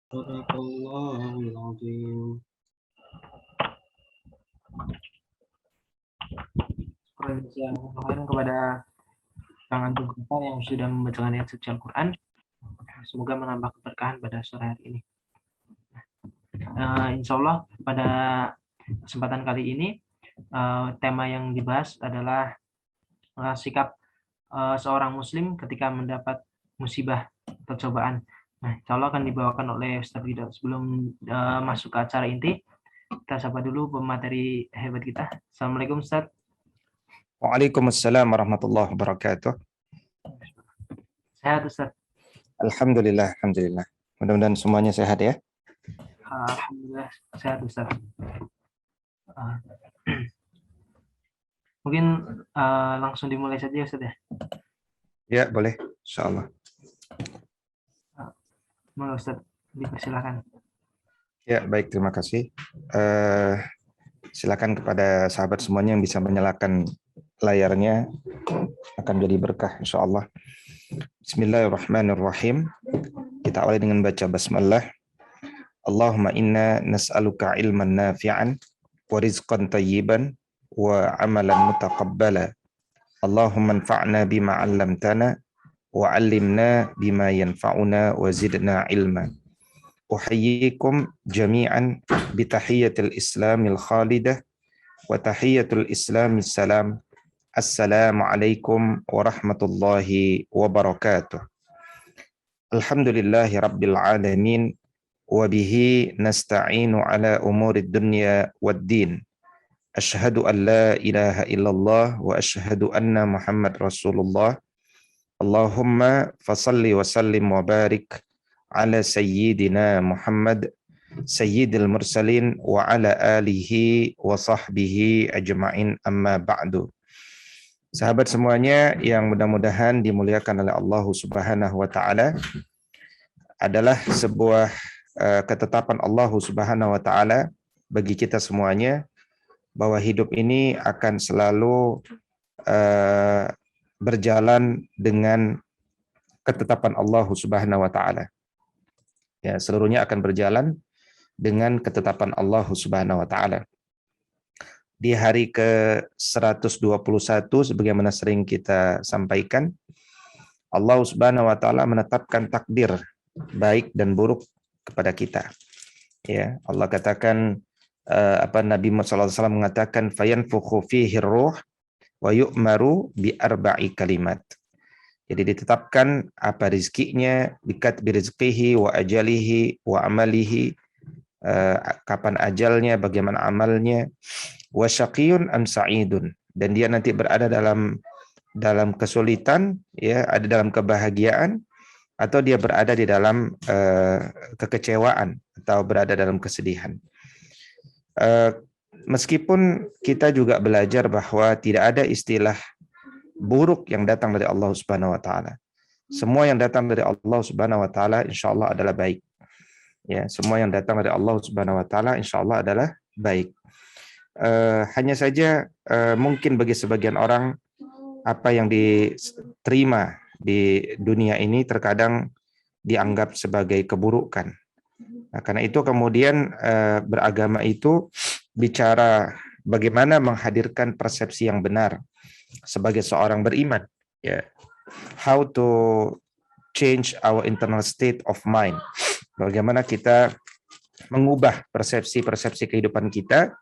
Sadaqallahul azim. Yang kepada tangan kita yang sudah membacakan ayat suci Al-Quran. Semoga menambah keberkahan pada sore hari ini. Insya Allah pada kesempatan kali ini tema yang dibahas adalah sikap seorang muslim ketika mendapat musibah atau cobaan. Nah, insya Allah akan dibawakan oleh Ustaz Ridho. Sebelum masuk ke acara inti, kita sapa dulu pemateri hebat kita. Assalamualaikum Ustaz. Waalaikumsalam warahmatullahi wabarakatuh. Sehat Ustaz? Alhamdulillah, alhamdulillah. Mudah-mudahan semuanya sehat ya. Alhamdulillah sehat Ustaz. Mungkin langsung dimulai saja Ustaz ya. Ya, boleh. Insyaallah. Monggo Ustaz, dipersilakan. Ya, baik, terima kasih. Silakan kepada sahabat semuanya yang bisa menyalakan layarnya, akan jadi berkah insyaallah. Bismillahirrahmanirrahim. Kita awali dengan baca basmalah. Allahumma inna nas'aluka ilman nafi'an wa rizqan tayyiban wa amalan mutaqabbala. Allahumma anfa'na bima 'allamtana wa 'allimna bima yanfa'una wa zidna ilma. Uhayyikum jami'an bitahiyyatil islamil khalidah wa tahiyyatul islamis salam. Assalamualaikum warahmatullahi wabarakatuh. Alhamdulillahi rabbil alamin wa bihi nasta'inu ala umurid dunya waddin. Asyhadu an la ilaha illallah wa asyhadu anna Muhammad Rasulullah. Allahumma fasalli wa sallim wa barik ala sayyidina Muhammad sayyidil mursalin wa ala alihi wa sahbihi ajma'in, amma ba'du. Sahabat semuanya yang mudah-mudahan dimuliakan oleh Allah Subhanahu wa taala, adalah sebuah ketetapan Allah Subhanahu wa taala bagi kita semuanya bahwa hidup ini akan selalu berjalan dengan ketetapan Allah Subhanahu wa taala. Ya, seluruhnya akan berjalan dengan ketetapan Allah Subhanahu wa taala. Di hari ke-121 sebagaimana sering kita sampaikan, Allah Subhanahu wa taala menetapkan takdir baik dan buruk kepada kita. Ya, Allah katakan Nabi Muhammad SAW mengatakan fayanfukhu fihi ruh wa yu'maru bi arba'i kalimat. Jadi ditetapkan apa rizkinya, bikatbi rizqihi wa ajalihi wa amalihi, kapan ajalnya, bagaimana amalnya, wa syaqiyun am sa'idun, dan dia nanti berada dalam kesulitan, ya, ada dalam kebahagiaan, atau dia berada di dalam kekecewaan atau berada dalam kesedihan. Meskipun kita juga belajar bahwa tidak ada istilah buruk yang datang dari Allah Subhanahu wa taala. Semua yang datang dari Allah Subhanahu wa taala insyaallah adalah baik. Ya, semua yang datang dari Allah Subhanahu wa taala insyaallah adalah baik. Hanya saja mungkin bagi sebagian orang apa yang diterima di dunia ini terkadang dianggap sebagai keburukan. Nah, karena itu kemudian beragama itu bicara bagaimana menghadirkan persepsi yang benar sebagai seorang beriman, ya. How to change our internal state of mind. Bagaimana kita mengubah persepsi-persepsi kehidupan kita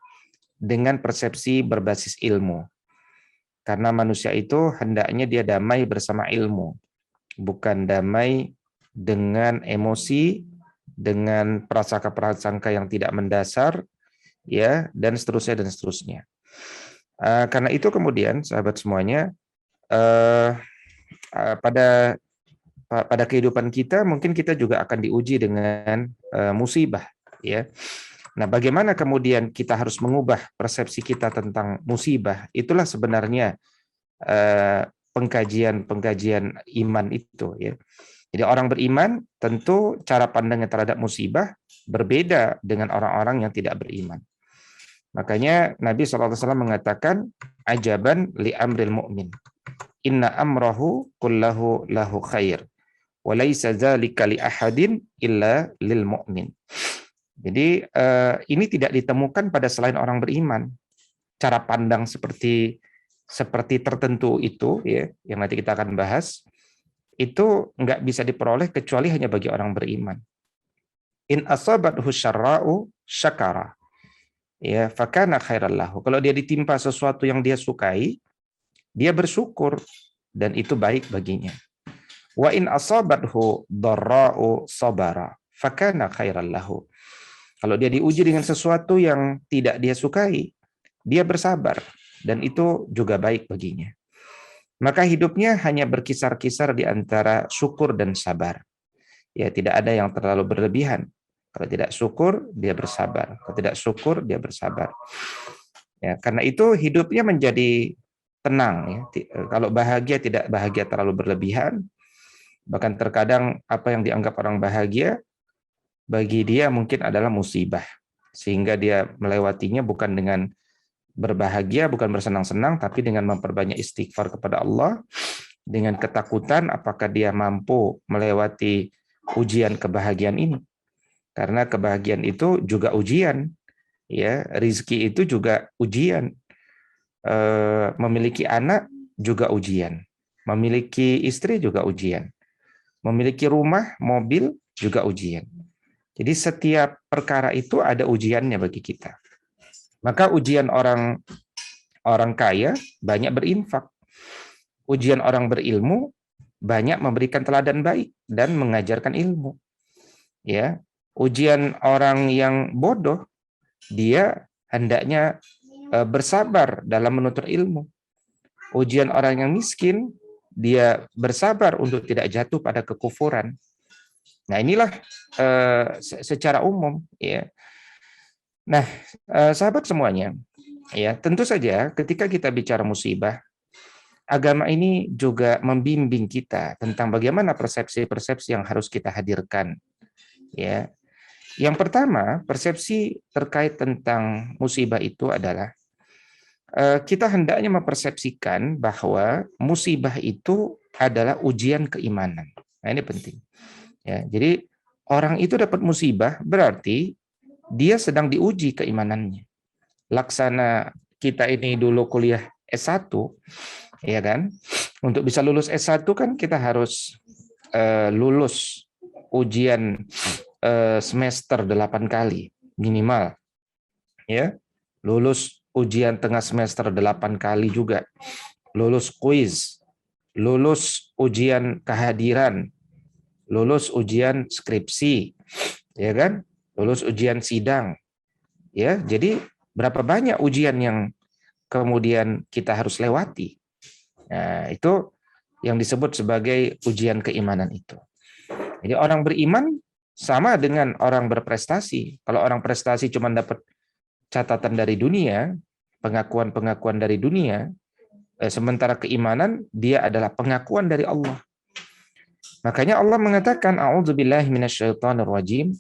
dengan persepsi berbasis ilmu. Karena manusia itu hendaknya dia damai bersama ilmu, bukan damai dengan emosi, dengan prasangka-prasangka yang tidak mendasar, ya, dan seterusnya dan seterusnya. Karena itu kemudian sahabat semuanya, pada kehidupan kita mungkin kita juga akan diuji dengan musibah, ya. Nah, bagaimana kemudian kita harus mengubah persepsi kita tentang musibah? Itulah sebenarnya pengkajian iman itu, ya. Jadi orang beriman tentu cara pandangnya terhadap musibah berbeda dengan orang-orang yang tidak beriman. Makanya Nabi SAW mengatakan, ajaban li amril mu'min, inna amrahu kullahu lahu khair, walaisa dzalika li ahadin illa lil mu'min. Jadi ini tidak ditemukan pada selain orang beriman. Cara pandang seperti tertentu itu ya, yang nanti kita akan bahas, itu nggak bisa diperoleh kecuali hanya bagi orang beriman. In asabathu syarra'u syakara. Ya, fakana khairal lahu. Kalau dia ditimpa sesuatu yang dia sukai, dia bersyukur dan itu baik baginya. Wa in asabathu dharra'u sabara, fakana khairal lahu. Kalau dia diuji dengan sesuatu yang tidak dia sukai, dia bersabar dan itu juga baik baginya. Maka hidupnya hanya berkisar-kisar di antara syukur dan sabar. Ya, tidak ada yang terlalu berlebihan. Kalau tidak syukur, dia bersabar. Kalau tidak syukur, dia bersabar. Ya, karena itu hidupnya menjadi tenang. Ya. Kalau bahagia, tidak bahagia terlalu berlebihan. Bahkan terkadang apa yang dianggap orang bahagia, bagi dia mungkin adalah musibah. Sehingga dia melewatinya bukan dengan berbahagia, bukan bersenang-senang, tapi dengan memperbanyak istighfar kepada Allah, dengan ketakutan apakah dia mampu melewati ujian kebahagiaan ini. Karena kebahagiaan itu juga ujian, ya, rizki itu juga ujian, memiliki anak juga ujian, memiliki istri juga ujian, memiliki rumah, mobil juga ujian. Jadi setiap perkara itu ada ujiannya bagi kita. Maka ujian orang kaya banyak berinfak, ujian orang berilmu banyak memberikan teladan baik dan mengajarkan ilmu. Ya. Ujian orang yang bodoh, dia hendaknya bersabar dalam menuntut ilmu. Ujian orang yang miskin, dia bersabar untuk tidak jatuh pada kekufuran. Nah, inilah secara umum, ya. Nah, sahabat semuanya, ya, tentu saja ketika kita bicara musibah, agama ini juga membimbing kita tentang bagaimana persepsi-persepsi yang harus kita hadirkan, ya. Yang pertama, persepsi terkait tentang musibah itu adalah kita hendaknya mempersepsikan bahwa musibah itu adalah ujian keimanan. Nah, ini penting. Ya, jadi orang itu dapat musibah berarti dia sedang diuji keimanannya. Laksana kita ini dulu kuliah S1, ya kan? Untuk bisa lulus S1 kan kita harus lulus ujian semester 8 kali minimal, ya, lulus ujian tengah semester 8 kali juga, lulus kuis, lulus ujian kehadiran, lulus ujian skripsi, ya kan, lulus ujian sidang, ya. Jadi berapa banyak ujian yang kemudian kita harus lewati. Nah, itu yang disebut sebagai ujian keimanan itu. Jadi orang beriman sama dengan orang berprestasi. Kalau orang prestasi cuma dapat catatan dari dunia, pengakuan-pengakuan dari dunia, sementara keimanan dia adalah pengakuan dari Allah. Makanya Allah mengatakan, a'udzubillahi minasyaitonir rajim,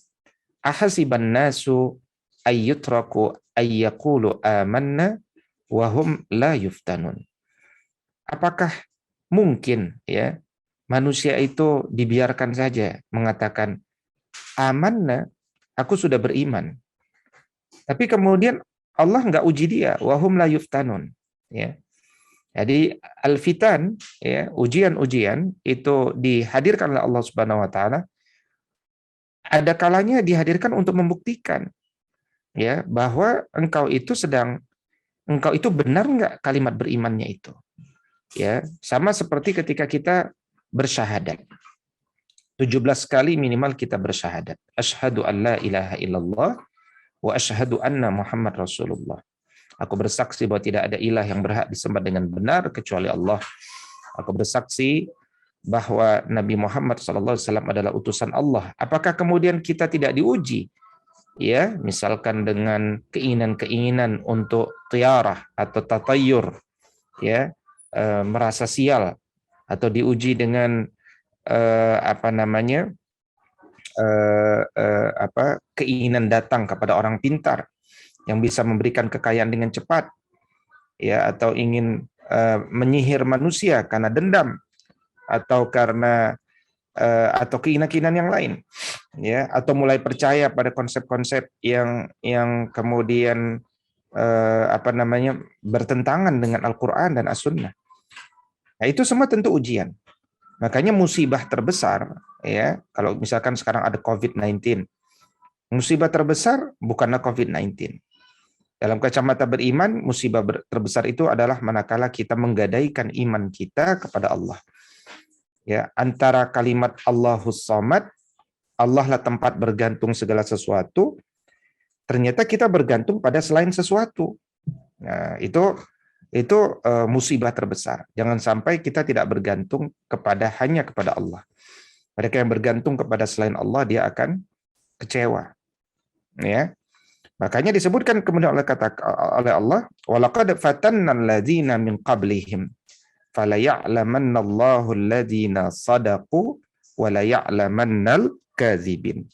ahasiban nasu ayyutraku ayyaqulu amanna wa hum la yuftanun. Apakah mungkin, ya, manusia itu dibiarkan saja mengatakan amanna, aku sudah beriman. Tapi kemudian Allah nggak uji dia, wahum la yuftanun. Ya. Jadi al-fitan, ya, ujian-ujian itu dihadirkan oleh Allah Subhanahu wa taala. Ada kalanya dihadirkan untuk membuktikan, ya, bahwa engkau itu benar nggak kalimat berimannya itu. Ya, sama seperti ketika kita bersyahadat. 17 kali minimal kita bersyahadat. Asyhadu an la ilaha illallah wa asyhadu anna Muhammad Rasulullah. Aku bersaksi bahwa tidak ada ilah yang berhak disembah dengan benar kecuali Allah. Aku bersaksi bahwa Nabi Muhammad SAW adalah utusan Allah. Apakah kemudian kita tidak diuji? Ya, misalkan dengan keinginan-keinginan untuk tiarah atau tatayur, ya, merasa sial, atau diuji dengan keinginan datang kepada orang pintar yang bisa memberikan kekayaan dengan cepat, ya, atau ingin menyihir manusia karena dendam, atau karena atau keyakinan yang lain, ya, atau mulai percaya pada konsep-konsep yang kemudian bertentangan dengan Al-Quran dan As-Sunnah. Nah, itu semua tentu ujian. Makanya musibah terbesar, ya, kalau misalkan sekarang ada COVID-19, musibah terbesar bukanlah COVID-19. Dalam kacamata beriman, musibah terbesar itu adalah manakala kita menggadaikan iman kita kepada Allah. Ya, antara kalimat Allahus Samad, Allah lah tempat bergantung segala sesuatu, ternyata kita bergantung pada selain sesuatu. Nah, itu musibah terbesar. Jangan sampai kita tidak bergantung hanya kepada Allah. Mereka yang bergantung kepada selain Allah, dia akan kecewa. Ya. Makanya disebutkan kemudian oleh Allah, walaqad fatanna alladzina min qablihim falaya'lamanna Allahu alladzina sadaqu wa laya'lamannal kadzibin.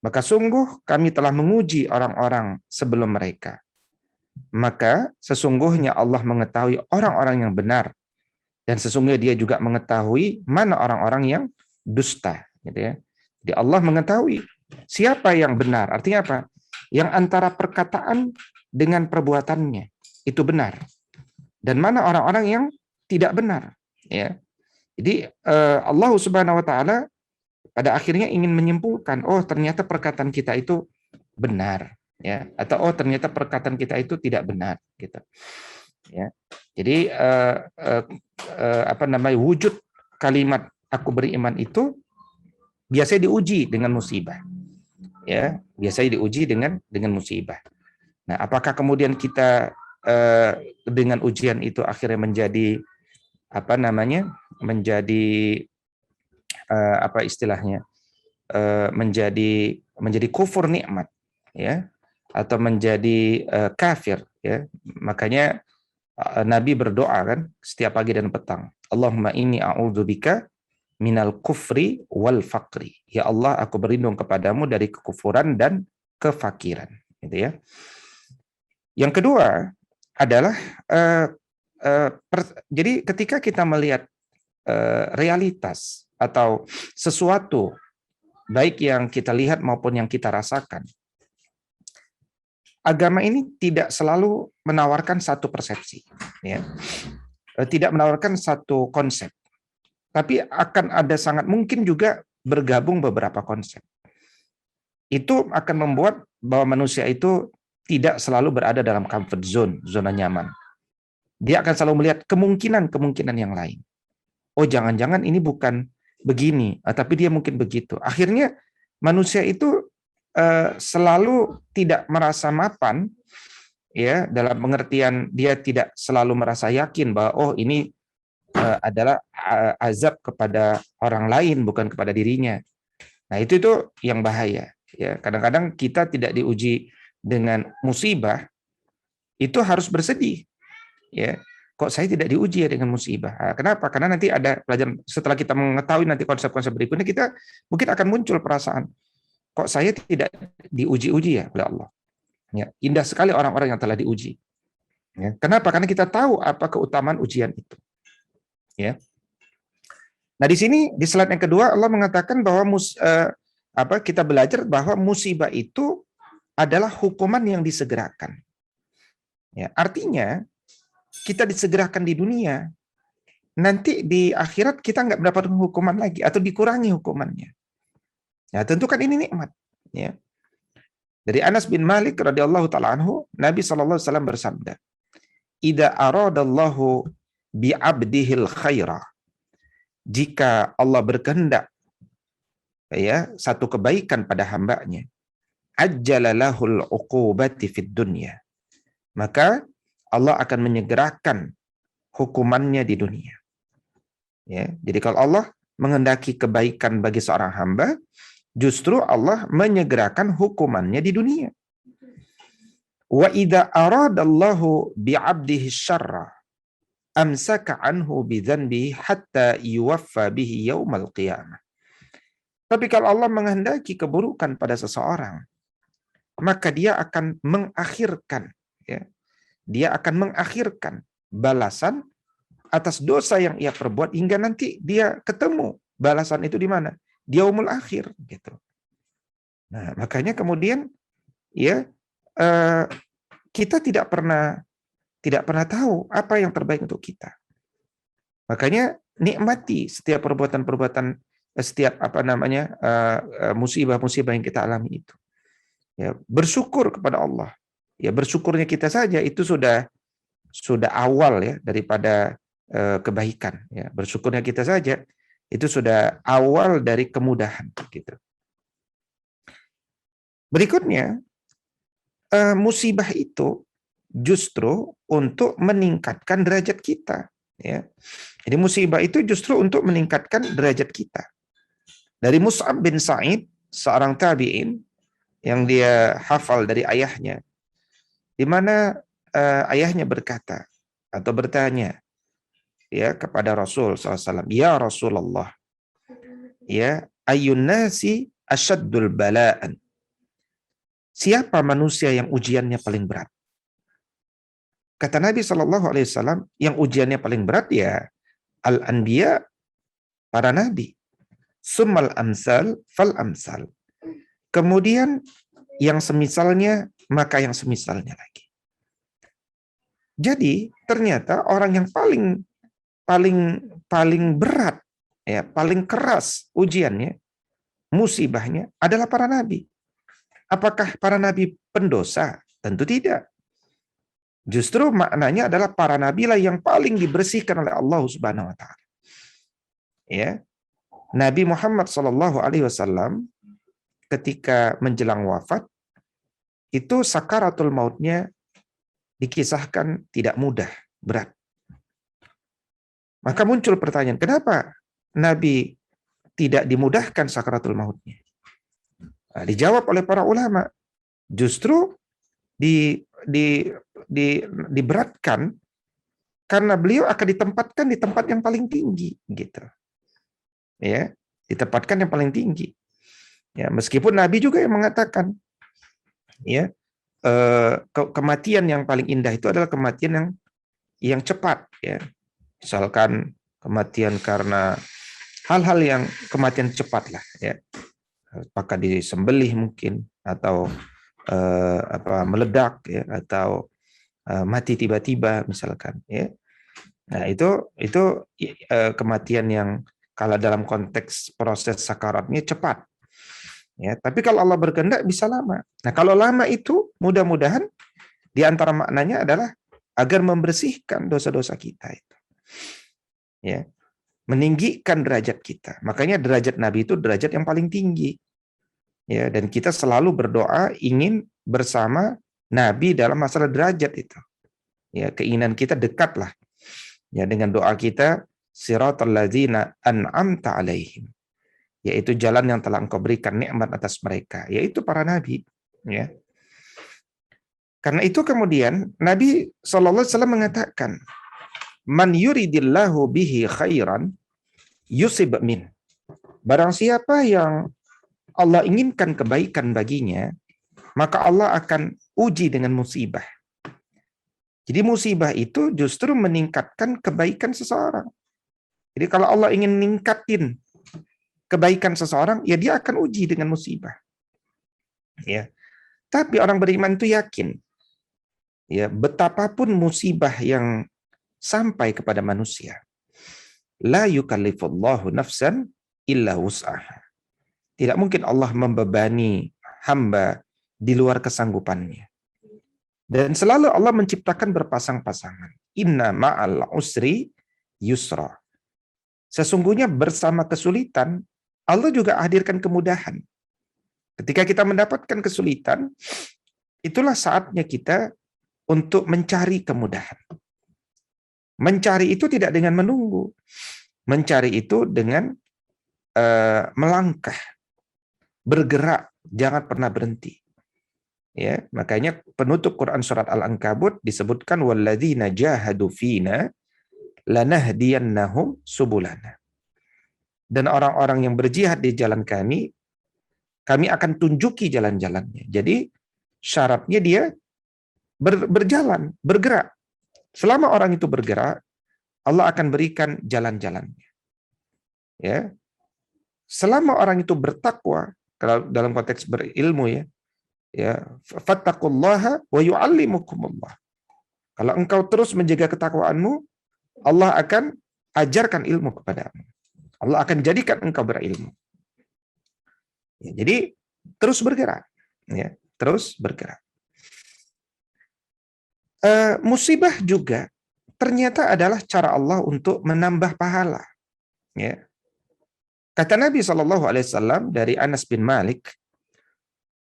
Maka sungguh kami telah menguji orang-orang sebelum mereka. Maka sesungguhnya Allah mengetahui orang-orang yang benar, dan sesungguhnya Dia juga mengetahui mana orang-orang yang dusta, gitu ya. Jadi Allah mengetahui siapa yang benar. Artinya apa? Yang antara perkataan dengan perbuatannya itu benar, dan mana orang-orang yang tidak benar, ya. Jadi Allah Subhanahu wa taala pada akhirnya ingin menyimpulkan, oh ternyata perkataan kita itu benar, ya, atau oh ternyata perkataan kita itu tidak benar, gitu. Ya. Jadi wujud kalimat aku beriman itu biasanya diuji dengan musibah. Ya, biasanya diuji dengan musibah. Nah, apakah kemudian kita dengan ujian itu akhirnya menjadi menjadi kufur nikmat, ya, atau menjadi kafir, ya. Makanya Nabi berdoa kan setiap pagi dan petang, Allahumma inni a'udzubika minal kufri wal faqri. Ya Allah, aku berlindung kepadamu dari kekufuran dan kefakiran, gitu ya. Yang kedua adalah jadi ketika kita melihat realitas atau sesuatu baik yang kita lihat maupun yang kita rasakan, agama ini tidak selalu menawarkan satu persepsi, ya. Tidak menawarkan satu konsep. Tapi akan ada sangat mungkin juga bergabung beberapa konsep. Itu akan membuat bahwa manusia itu tidak selalu berada dalam comfort zone, zona nyaman. Dia akan selalu melihat kemungkinan-kemungkinan yang lain. Oh, jangan-jangan ini bukan begini, tapi dia mungkin begitu. Akhirnya manusia itu selalu tidak merasa mapan, ya, dalam pengertian dia tidak selalu merasa yakin bahwa oh ini adalah azab kepada orang lain, bukan kepada dirinya. Nah, itu yang bahaya, ya. Kadang-kadang kita tidak diuji dengan musibah itu harus bersedih, ya. Kok saya tidak diuji ya dengan musibah? Nah, kenapa? Karena nanti ada pelajaran setelah kita mengetahui nanti konsep-konsep berikutnya, kita mungkin akan muncul perasaan, kok saya tidak diuji-uji ya oleh Allah. Ya, indah sekali orang-orang yang telah diuji. Ya. Kenapa? Karena kita tahu apa keutamaan ujian itu. Ya. Nah, di sini di slide yang kedua Allah mengatakan bahwa kita belajar bahwa musibah itu adalah hukuman yang disegerakan. Ya, artinya kita disegerakan di dunia, nanti di akhirat kita nggak mendapatkan hukuman lagi atau dikurangi hukumannya. Ya, tentu kan ini nikmat. Ya. Dari Anas bin Malik radhiyallahu taala anhu, Nabi sallallahu alaihi wasallam bersabda, "Idza aradallahu bi'abdihil khaira." Jika Allah berkehendak, ya, satu kebaikan pada hambanya, ajjalalahul uqubati fid dunya, maka Allah akan menyegerakan hukumannya di dunia. Ya, jadi kalau Allah menghendaki kebaikan bagi seorang hamba, justru Allah menyegerakan hukumannya di dunia. Wa idza aradallahu bi'abdihi syarra amsaka anhu bidzanbihi hatta yuwaffa bihi yaumal qiyamah. Tapi kalau Allah menghendaki keburukan pada seseorang, maka dia akan mengakhirkan, ya. Dia akan mengakhirkan balasan atas dosa yang ia perbuat hingga nanti dia ketemu balasan itu di mana? Di yaumul akhir gitu. Nah, makanya kemudian ya kita tidak pernah tahu apa yang terbaik untuk kita. Makanya nikmati setiap perbuatan-perbuatan, setiap musibah-musibah yang kita alami itu. Ya, bersyukur kepada Allah. Ya, bersyukurnya kita saja itu sudah awal ya daripada kebaikan. Ya, bersyukurnya kita saja itu sudah awal dari kemudahan gitu. Berikutnya, musibah itu justru untuk meningkatkan derajat kita. Ya. Jadi musibah itu justru untuk meningkatkan derajat kita. Dari Mus'ab bin Sa'id, seorang tabi'in yang dia hafal dari ayahnya, di mana ayahnya berkata atau bertanya ya kepada Rasul SAW, ya Rasulullah, ya ayyun nasi asyaddul bala'an. Siapa manusia yang ujiannya paling berat? Kata Nabi SAW, yang ujiannya paling berat ya al-anbiya, para nabi. Summal amsal fal amsal. Kemudian yang semisalnya, maka yang semisalnya lagi. Jadi ternyata orang yang paling berat, ya paling keras ujiannya, musibahnya adalah para nabi. Apakah para nabi pendosa? Tentu tidak. Justru maknanya adalah para nabi lah yang paling dibersihkan oleh Allah Subhanahu wa taala. Ya. Nabi Muhammad SAW ketika menjelang wafat itu sakaratul mautnya dikisahkan tidak mudah, berat. Maka muncul pertanyaan, kenapa Nabi tidak dimudahkan sakaratul mautnya? Nah, dijawab oleh para ulama, justru diberatkan karena beliau akan ditempatkan di tempat yang paling tinggi, gitu. Ya, ditempatkan yang paling tinggi. Ya, meskipun Nabi juga yang mengatakan, ya, kematian yang paling indah itu adalah kematian yang cepat, ya. Misalkan kematian karena hal-hal yang kematian cepat lah, ya. Apakah disembelih mungkin atau meledak, ya, atau mati tiba-tiba misalkan, ya. Nah, itu kematian yang kalau dalam konteks proses sakaratnya cepat. Ya, tapi kalau Allah berkehendak bisa lama. Nah, kalau lama itu mudah-mudahan di antara maknanya adalah agar membersihkan dosa-dosa kita itu. Ya. Meninggikan derajat kita. Makanya derajat Nabi itu derajat yang paling tinggi. Ya, dan kita selalu berdoa ingin bersama Nabi dalam masalah derajat itu. Ya, keinginan kita dekatlah. Ya, dengan doa kita siratal ladzina an'amta alaihim, yaitu jalan yang telah Engkau berikan nikmat atas mereka, yaitu para nabi, ya. Karena itu kemudian Nabi SAW mengatakan, man yuridillahu bihi khairan yusib min. Barang siapa yang Allah inginkan kebaikan baginya, maka Allah akan uji dengan musibah. Jadi musibah itu justru meningkatkan kebaikan seseorang. Jadi kalau Allah ingin meningkatin kebaikan seseorang, ya dia akan uji dengan musibah. Ya. Tapi orang beriman itu yakin, ya, betapapun musibah yang sampai kepada manusia, la yukallifullahu nafsan illa wus'aha. Tidak mungkin Allah membebani hamba di luar kesanggupannya. Dan selalu Allah menciptakan berpasang-pasangan. Inna ma'al usri yusra. Sesungguhnya bersama kesulitan, Allah juga hadirkan kemudahan. Ketika kita mendapatkan kesulitan, itulah saatnya kita untuk mencari kemudahan. Mencari itu tidak dengan menunggu. Mencari itu dengan melangkah, bergerak, jangan pernah berhenti. Ya, makanya penutup Quran surat Al-Ankabut disebutkan walladzina jahadu fina lanahdiyannahum subulana. Dan orang-orang yang berjihad di jalan kami akan tunjuki jalan-jalannya. Jadi syaratnya dia berjalan, bergerak. Selama orang itu bergerak, Allah akan berikan jalan-jalannya. Ya. selama orang itu bertakwa, kalau dalam konteks berilmu ya, fattaqullaha wa yu'allimukumullah. Kalau engkau terus menjaga ketakwaanmu, Allah akan ajarkan ilmu kepadamu. Allah akan jadikan engkau berilmu. Ya, jadi terus bergerak, ya, terus bergerak. Musibah juga ternyata adalah cara Allah untuk menambah pahala. Ya. Kata Nabi SAW dari Anas bin Malik,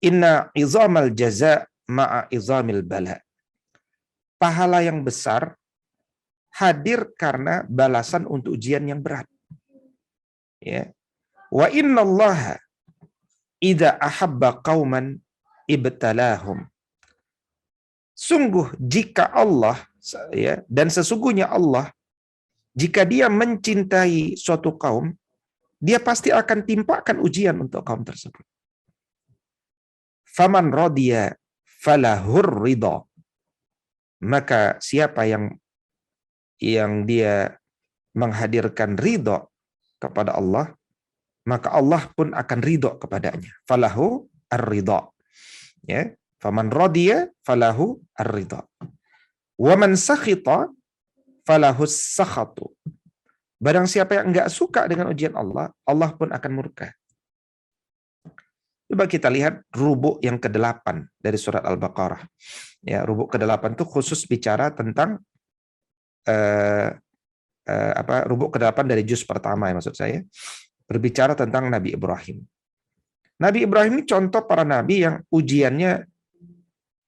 Inna izamal jaza ma'a izamil bala. Pahala yang besar hadir karena balasan untuk ujian yang berat. Ya. Wa inna Allah idza ahabba qauman ibtalahum. Sungguh jika Allah, ya, dan sesungguhnya Allah, jika dia mencintai suatu kaum, dia pasti akan timpakan ujian untuk kaum tersebut. Faman radiya falahur ridha. Maka siapa yang dia menghadirkan ridha kepada Allah, maka Allah pun akan ridha kepadanya. Falahu ar-ridha. Ya, faman radiya falahu ar-ridha. Wa man sakhita falahu sakhatu. Barang siapa yang enggak suka dengan ujian Allah, Allah pun akan murka. Coba kita lihat rubuk yang ke-8 dari surat Al-Baqarah. Ya, rubuk ke-8 itu khusus bicara tentang rubuk ke-8 dari juz pertama, ya, maksud saya. Berbicara tentang Nabi Ibrahim. Nabi Ibrahim ini contoh para nabi yang ujiannya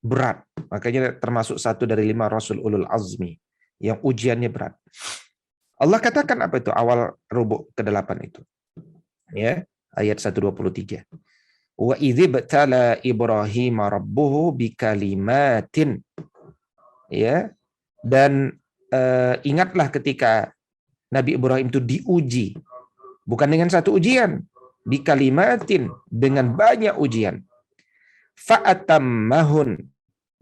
berat. Makanya termasuk satu dari 5 rasul ulul azmi yang ujiannya berat. Allah katakan apa itu awal rubuk ke-8 itu? Ya, ayat 123. Wa idzibtala Ibrahim rabbuhu bikalimatin. Ya. Dan ingatlah ketika Nabi Ibrahim itu diuji, bukan dengan satu ujian, bikalimatin, dengan banyak ujian. Fa'atammahun,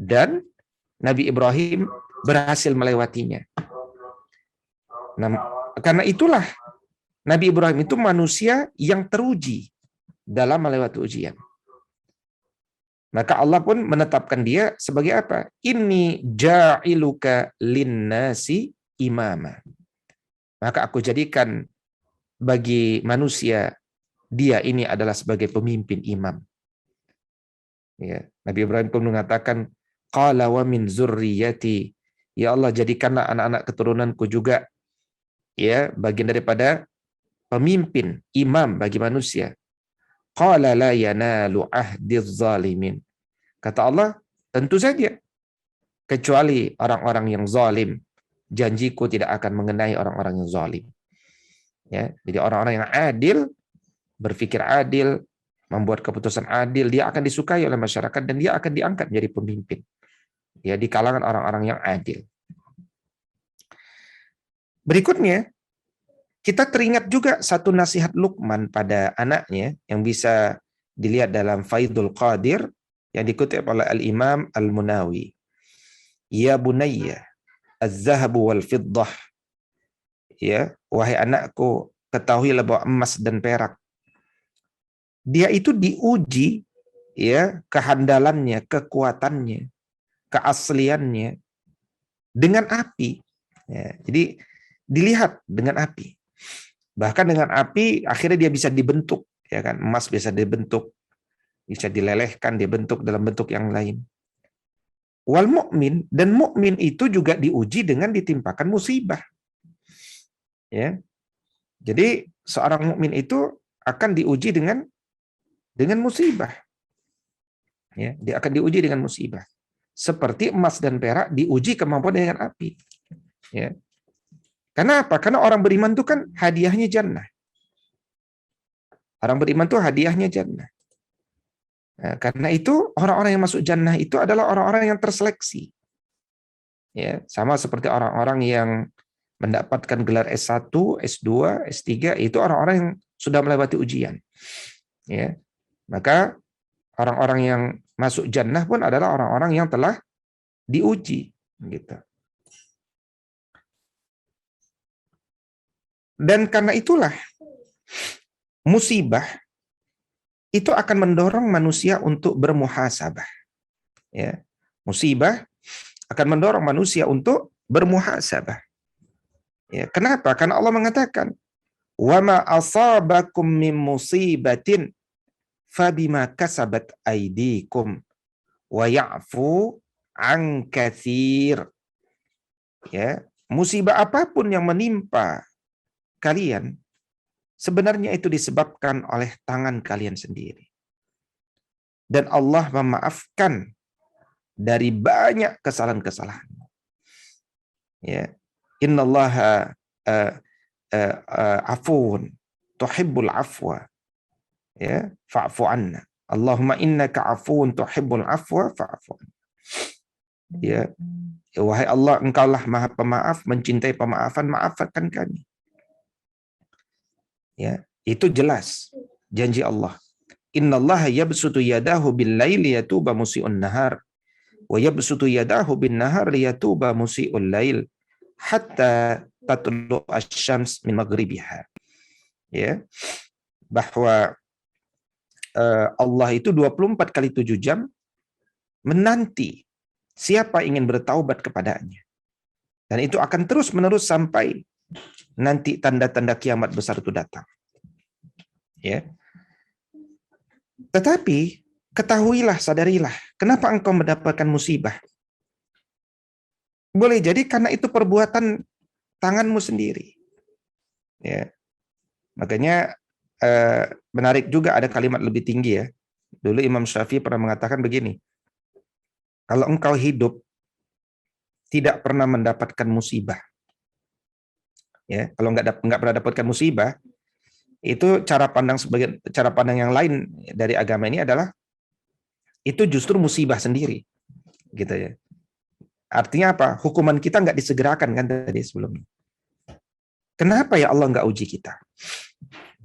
dan Nabi Ibrahim berhasil melewatinya. Nah, karena itulah Nabi Ibrahim itu manusia yang teruji dalam melewati ujian. Maka Allah pun menetapkan dia sebagai apa? Inni ja'iluka linnasi imama. Maka aku jadikan bagi manusia dia ini adalah sebagai pemimpin imam. Ya, Nabi Ibrahim pun mengatakan, qala wa min zurriyati. Ya Allah, jadikanlah anak-anak keturunanku juga, ya, bagian daripada pemimpin, imam bagi manusia. Qala la yanalu ahdiz zalimin. Kata Allah, tentu saja, kecuali orang-orang yang zalim, janjiku tidak akan mengenai orang-orang yang zalim. Ya, jadi orang-orang yang adil, berpikir adil, membuat keputusan adil, dia akan disukai oleh masyarakat dan dia akan diangkat menjadi pemimpin. Ya, di kalangan orang-orang yang adil. Berikutnya, kita teringat juga satu nasihat Luqman pada anaknya yang bisa dilihat dalam Faidul Qadir yang dikutip oleh Al-Imam Al-Munawi. Ya bunayya, az-zahabu wal fiddah. Ya, wahai anakku, ketahuilah bahwa emas dan perak, dia itu diuji, ya, kehandalannya, kekuatannya, keasliannya dengan api. Ya, jadi dilihat dengan api. Bahkan dengan api akhirnya dia bisa dibentuk, ya kan? Emas bisa dibentuk, bisa dilelehkan, dibentuk dalam bentuk yang lain. Wal mukmin, dan mukmin itu juga diuji dengan ditimpakan musibah. Ya. Jadi seorang mukmin itu akan diuji dengan musibah. Ya, dia akan diuji dengan musibah. Seperti emas dan perak diuji kemampuan dengan api. Ya. Karena apa? Karena orang beriman itu kan hadiahnya jannah. Orang beriman itu hadiahnya jannah. Nah, karena itu orang-orang yang masuk jannah itu adalah orang-orang yang terseleksi. Ya, sama seperti orang-orang yang mendapatkan gelar S1, S2, S3, itu orang-orang yang sudah melewati ujian. Ya. Maka orang-orang yang masuk jannah pun adalah orang-orang yang telah diuji, gitu. Dan karena itulah musibah itu akan mendorong manusia untuk bermuhasabah. Ya. Musibah akan mendorong manusia untuk bermuhasabah. Ya, kenapa? Karena Allah mengatakan, "Wa ma asabakum min musibatin fabima kasabat aydikum wa ya'fu an katsir." Ya, musibah apapun yang menimpa kalian sebenarnya itu disebabkan oleh tangan kalian sendiri. Dan Allah memaafkan dari banyak kesalahan-kesalahan. Ya. Innallaha afun tuhibbul afwa. Ya, fa'fu anna. Allahumma innaka afuun tuhibbul afwa fa'fu anna. Ya. Wahai Allah, Engkaulah Maha Pemaaf, mencintai pemaafan, maafkan kami. Ya, itu jelas janji Allah. Innallaha yabsutu yadahu bil-laili yatuba musii'un nahar wa yabsutu yadahu bin-nahar liyatuba musii'ul lail hatta tatlu asy-syams min maghribiha. Ya. Bahwa Allah itu 24 kali 7 jam menanti siapa ingin bertaubat kepadanya. Dan itu akan terus-menerus sampai nanti tanda-tanda kiamat besar itu datang. Ya. Tetapi ketahuilah, sadarilah, kenapa engkau mendapatkan musibah? Boleh jadi karena itu perbuatan tanganmu sendiri. Ya. Makanya menarik juga ada kalimat lebih tinggi ya. Dulu Imam Syafi'i pernah mengatakan begini, kalau engkau hidup tidak pernah mendapatkan musibah, ya, kalau nggak pernah dapatkan musibah, itu cara pandang yang lain dari agama ini adalah itu justru musibah sendiri, gitu ya. Artinya apa? Hukuman kita nggak disegerakan kan tadi sebelumnya. Kenapa ya Allah nggak uji kita?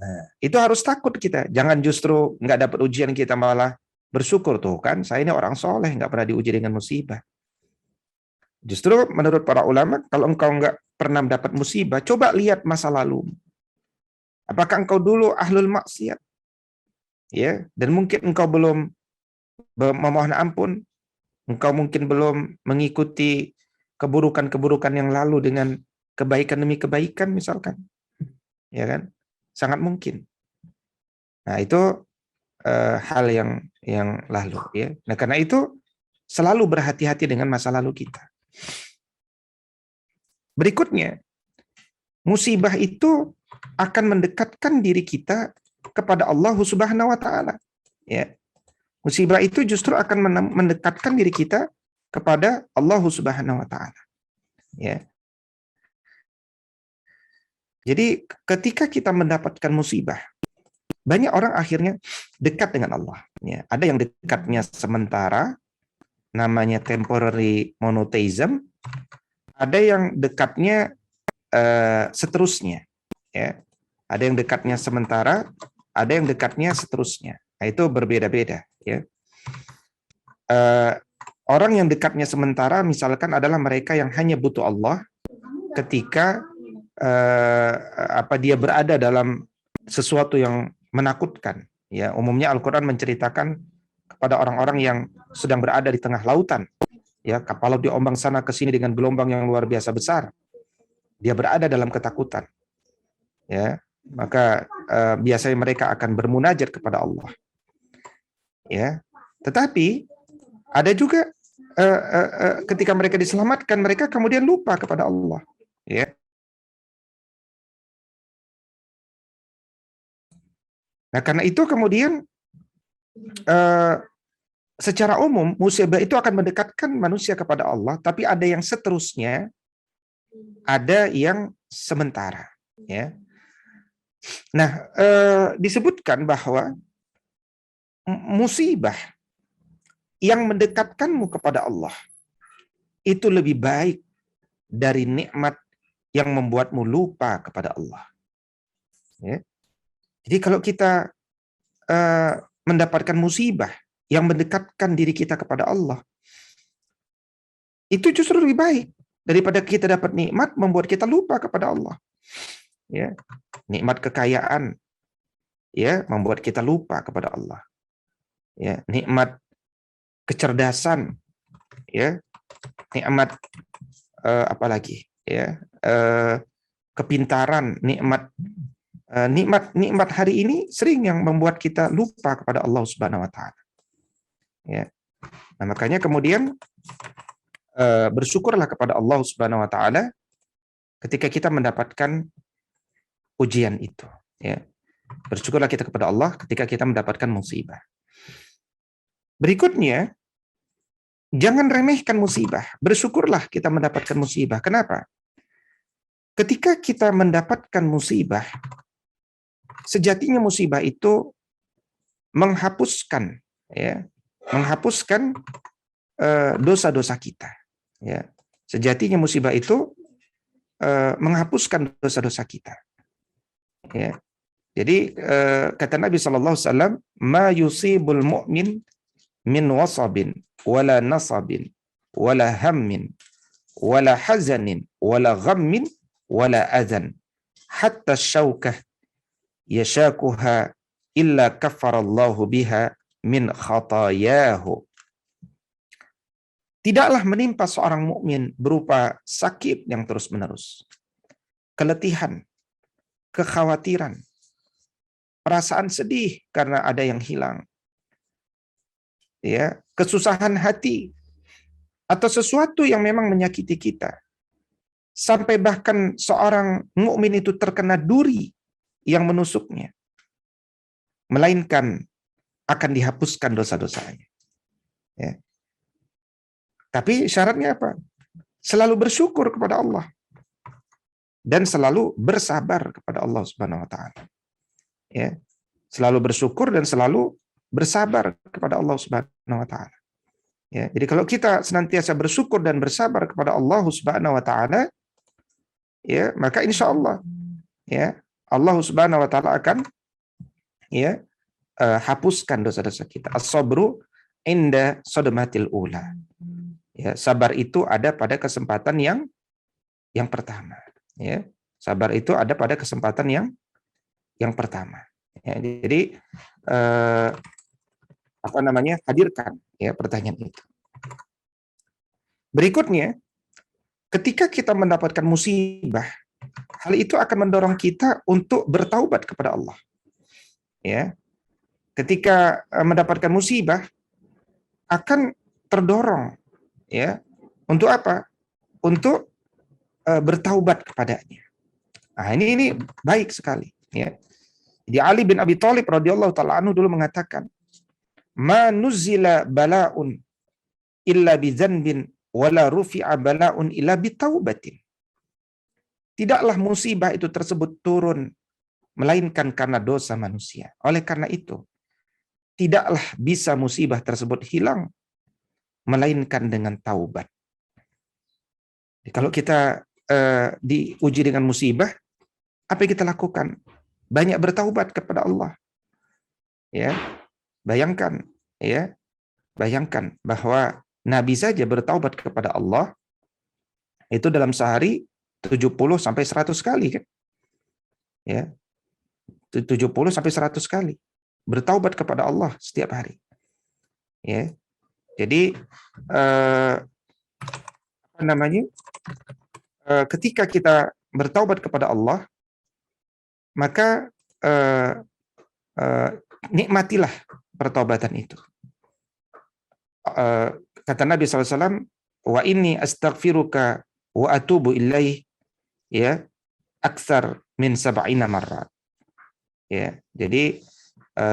Nah, itu harus takut kita. Jangan justru nggak dapat ujian kita malah bersyukur tuh kan. Saya ini orang soleh nggak pernah diuji dengan musibah. Justru menurut para ulama, kalau engkau nggak pernah mendapat musibah, coba lihat masa lalu. Apakah engkau dulu ahlul maksiat? Ya, dan mungkin engkau belum memohon ampun, engkau mungkin belum mengikuti keburukan-keburukan yang lalu dengan kebaikan demi kebaikan misalkan. Ya kan? Sangat mungkin. Nah, itu hal yang lalu ya. Nah, karena itu selalu berhati-hati dengan masa lalu kita. Berikutnya, musibah itu akan mendekatkan diri kita kepada Allah Subhanahu wa taala. Ya. Musibah itu justru akan mendekatkan diri kita kepada Allah Subhanahu wa taala. Ya. Jadi ketika kita mendapatkan musibah, banyak orang akhirnya dekat dengan Allah. Ya. Ada yang dekatnya sementara, namanya temporary monotheism. Ada yang dekatnya seterusnya. Ya. Ada yang dekatnya sementara, ada yang dekatnya seterusnya. Nah, itu berbeda-beda. Ya. Orang yang dekatnya sementara misalkan adalah mereka yang hanya butuh Allah ketika dia berada dalam sesuatu yang menakutkan. Ya, umumnya Al-Quran menceritakan kepada orang-orang yang sedang berada di tengah lautan. Ya, kapal diombang sana ke sini dengan gelombang yang luar biasa besar. Dia berada dalam ketakutan. Ya, maka biasanya mereka akan bermunajat kepada Allah. Ya, tetapi ada juga ketika mereka diselamatkan, mereka kemudian lupa kepada Allah. Ya. Nah, karena itu kemudian secara umum musibah itu akan mendekatkan manusia kepada Allah, tapi ada yang seterusnya, ada yang sementara. Ya. Nah, disebutkan bahwa musibah yang mendekatkanmu kepada Allah itu lebih baik dari nikmat yang membuatmu lupa kepada Allah. Ya. Jadi kalau kita mendapatkan musibah yang mendekatkan diri kita kepada Allah, itu justru lebih baik daripada kita dapat nikmat membuat kita lupa kepada Allah. Ya. Nikmat kekayaan, ya membuat kita lupa kepada Allah. Ya, nikmat kecerdasan, ya, nikmat apalagi, ya, kepintaran, nikmat hari ini sering yang membuat kita lupa kepada Allah Subhanahu wa taala. Ya. Nah, makanya kemudian bersyukurlah kepada Allah Subhanahu wa taala ketika kita mendapatkan ujian itu, ya. Bersyukurlah kita kepada Allah ketika kita mendapatkan musibah. Berikutnya, jangan remehkan musibah. Bersyukurlah kita mendapatkan musibah. Kenapa? Ketika kita mendapatkan musibah, sejatinya musibah itu menghapuskan, ya, menghapuskan dosa-dosa kita. Ya, sejatinya musibah itu menghapuskan dosa-dosa kita. Ya, jadi kata Nabi SAW, ma yusibul mu'min min wasabin, wala nasabin, wala hammin, wala hazanin, wala ghammin, wala adhan, hatta syaukah yashakuha illa kafarallahu biha min khatayahu. Tidaklah menimpa seorang mukmin berupa sakit yang terus-menerus, keletihan, kekhawatiran, perasaan sedih karena ada yang hilang, ya, kesusahan hati, atau sesuatu yang memang menyakiti kita, sampai bahkan seorang mukmin itu terkena duri yang menusuknya, melainkan akan dihapuskan dosa-dosanya. Ya. Tapi syaratnya apa? Selalu bersyukur kepada Allah dan selalu bersabar kepada Allah Subhanahu wa taala. Ya. Selalu bersyukur dan selalu bersabar kepada Allah Subhanahu wa taala. Ya, jadi kalau kita senantiasa bersyukur dan bersabar kepada Allah Subhanahu wa taala, ya, maka insya Allah, ya, Allah Subhanahu wa taala akan, ya, hapuskan dosa-dosa kita. As-sabru inda sadmatil ula. Ya, sabar itu ada pada kesempatan yang pertama. Ya, sabar itu ada pada kesempatan yang pertama. Ya, jadi hadirkan, ya, pertanyaan itu. Berikutnya, ketika kita mendapatkan musibah, hal itu akan mendorong kita untuk bertaubat kepada Allah. Ya, ketika mendapatkan musibah akan terdorong, ya, untuk apa? Untuk bertaubat kepadanya. Nah, ini baik sekali, ya. Jadi Ali bin Abi Thalib radhiyallahu taala anhu dulu mengatakan, "Ma nuzila bala'un illa bi dzanbin wala rufi'a bala'un illa bi taubatin." Tidaklah musibah itu tersebut turun melainkan karena dosa manusia. Oleh karena itu, tidaklah bisa musibah tersebut hilang melainkan dengan taubat. Jadi, kalau kita diuji dengan musibah, apa yang kita lakukan? Banyak bertaubat kepada Allah. Ya, bayangkan, ya, bayangkan bahwa Nabi saja bertaubat kepada Allah itu dalam sehari 70 sampai 100 kali, kan? Ya, 70 sampai 100 kali bertaubat kepada Allah setiap hari. Ya, jadi ketika kita bertaubat kepada Allah, maka nikmatilah pertaubatan itu. Kata Nabi SAW, wa inni astaghfiruka wa atubu ilaih, ya, aksar min sab'ina marrat. Ya, jadi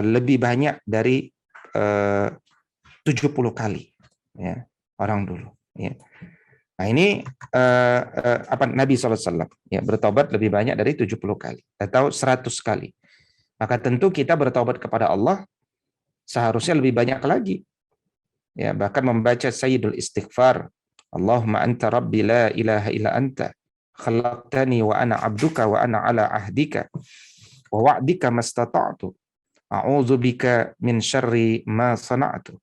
lebih banyak dari 70 kali, ya, orang dulu. Ya. Nah, ini Nabi SAW, ya, bertobat lebih banyak dari 70 kali atau 100 kali. Maka tentu kita bertobat kepada Allah seharusnya lebih banyak lagi. Ya, bahkan membaca Sayyidul Istighfar, Allahumma anta rabbi la ilaha illa anta khalaqtani wa ana abduka wa ana ala ahdika wa wa'dika mastata'tu a'udzu bika min syarri ma sana'tu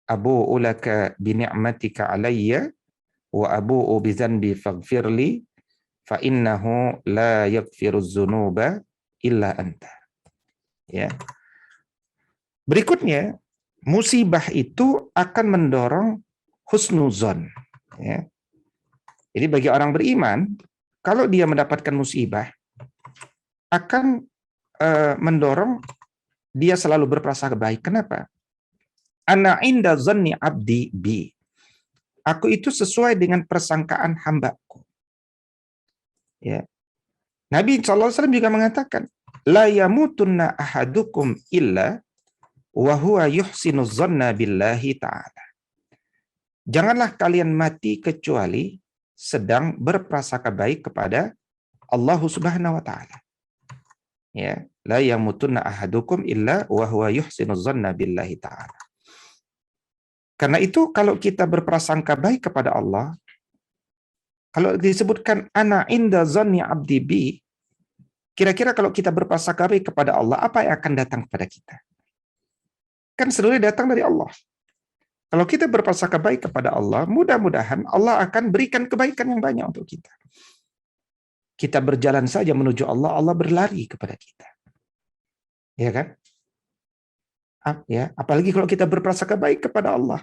abu'u laka bi ni'matika alayya wa abu'u bi dzanbi faghfirli fa innahu la yaghfiru dzunuba illa anta. Ya. Berikutnya, musibah itu akan mendorong husnuzon. Ya. Jadi bagi orang beriman, kalau dia mendapatkan musibah, akan mendorong dia selalu berprasangka baik. Kenapa? Ana inda zanni abdi bi. Aku itu sesuai dengan persangkaan hambaku. Ya. Nabi SAW juga mengatakan, la yamutunna ahadukum illa wa huwa yuhsinu zanna billahi ta'ala. Janganlah kalian mati kecuali sedang berprasangka baik kepada Allah Subhanahu wa taala. Ya, la yamutunna ahadukum illa wa huwa yuhsinu zanna billahi ta'ala. Karena itu kalau kita berprasangka baik kepada Allah, kalau disebutkan ana inda zanni abdi bi, kira-kira kalau kita berprasangka baik kepada Allah, apa yang akan datang kepada kita? Kan seluruhnya datang dari Allah. Kalau kita berprasangka baik kepada Allah, mudah-mudahan Allah akan berikan kebaikan yang banyak untuk kita. Kita berjalan saja menuju Allah, Allah berlari kepada kita. Ya kan? Ya, apalagi kalau kita berprasangka baik kepada Allah,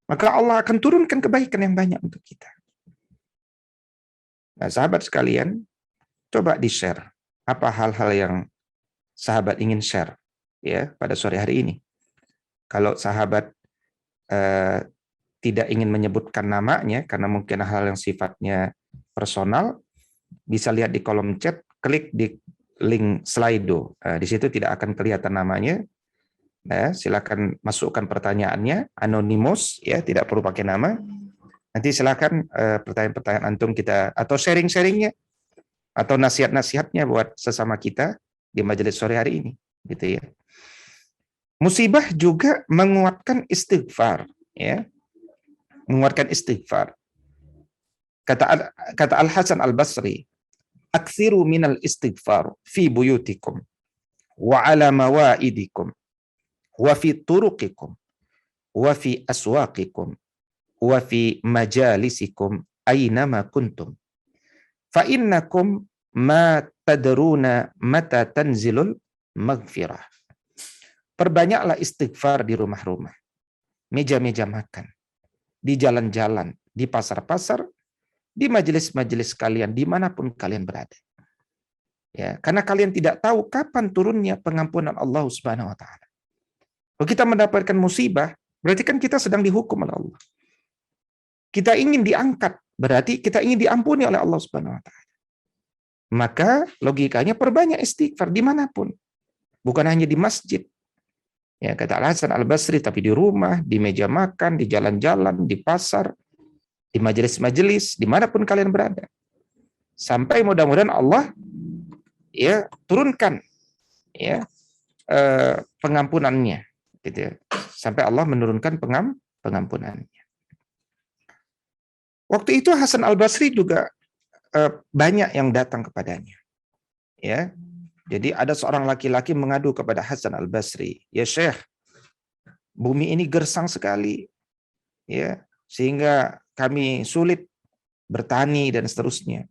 maka Allah akan turunkan kebaikan yang banyak untuk kita. Nah, sahabat sekalian, coba di-share apa hal-hal yang sahabat ingin share ya pada sore hari ini. Kalau sahabat tidak ingin menyebutkan namanya karena mungkin hal yang sifatnya personal, bisa lihat di kolom chat, klik di link Slido. Di situ tidak akan kelihatan namanya. Nah, silakan masukkan pertanyaannya, anonimus ya, tidak perlu pakai nama. Nanti silakan pertanyaan-pertanyaan antum kita atau sharing-sharingnya atau nasihat-nasihatnya buat sesama kita di majelis sore hari ini, gitu ya. Musibah juga menguatkan istighfar, ya. Menguatkan istighfar. Kata Al Hasan Al Basri, "Aktsiru minal istighfar fi buyutikum wa ala mawaidikum wa fi turuqikum wa fi aswaqikum wa fi majalisikum aynama kuntum fa innakum ma tadruna mata tanzilul maghfirah." Perbanyaklah istighfar di rumah-rumah, meja-meja makan, di jalan-jalan, di pasar-pasar, di majelis-majelis kalian, dimanapun kalian berada. Ya, karena kalian tidak tahu kapan turunnya pengampunan Allah Subhanahu wa taala. Kalau kita mendapatkan musibah, berarti kan kita sedang dihukum oleh Allah. Kita ingin diangkat, berarti kita ingin diampuni oleh Allah Subhanahu wa taala. Maka logikanya perbanyak istighfar dimanapun. Bukan hanya di masjid. Ya, kata Al Hasan Al Basri, tapi di rumah, di meja makan, di jalan-jalan, di pasar, di majelis-majelis, dimanapun kalian berada. Sampai mudah-mudahan Allah ya turunkan ya pengampunannya, gitu ya. Sampai Allah menurunkan pengampunannya. Waktu itu Hasan Al Basri juga banyak yang datang kepadanya. Ya. Jadi ada seorang laki-laki mengadu kepada Hasan Al Basri, "Ya Syekh, bumi ini gersang sekali. Ya, sehingga kami sulit bertani dan seterusnya."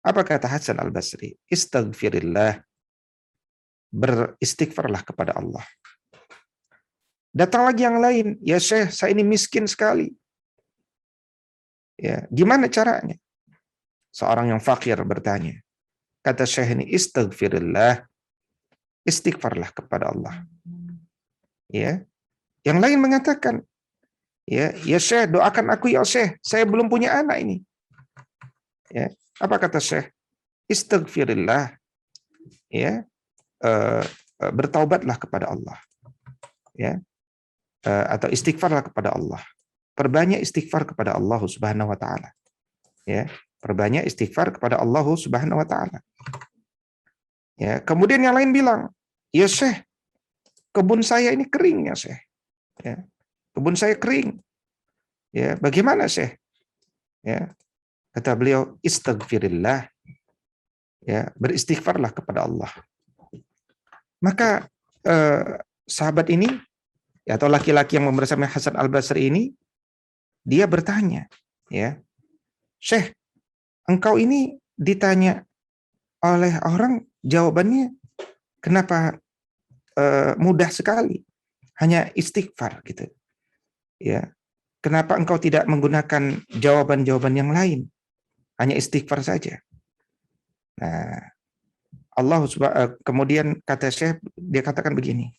Apa kata Hasan Al Basri? "Istaghfirillah." Beristighfarlah kepada Allah. Datang lagi yang lain, "Ya Syekh, saya ini miskin sekali. Ya, gimana caranya?" Seorang yang fakir bertanya. Kata Syekh ini, "Istaghfirillah." Istighfarlah kepada Allah. Ya. Yang lain mengatakan, ya Syekh, doakan aku ya Syekh, saya belum punya anak ini. Ya. Apa kata Syekh? Istaghfirillah. Ya. Bertaubatlah kepada Allah. Ya. Atau istighfarlah kepada Allah. Perbanyak istighfar kepada Allah Subhanahu wa taala. Ya. Perbanyak istighfar kepada Allah Subhanahu wa taala. Ya, kemudian yang lain bilang, "Ya Syekh, kebun saya ini kering ya Syekh. Ya. Kebun saya kering. Ya, bagaimana Syekh?" Ya. Kata beliau, "Istaghfirillah." Ya, beristighfarlah kepada Allah. Maka sahabat ini atau laki-laki yang bersama Hasan Al Basri ini, dia bertanya, ya, "Syekh, engkau ini ditanya oleh orang, jawabannya kenapa mudah sekali, hanya istighfar gitu. Ya, kenapa engkau tidak menggunakan jawaban-jawaban yang lain? Hanya istighfar saja. Nah, kemudian kata Syekh, dia katakan begini,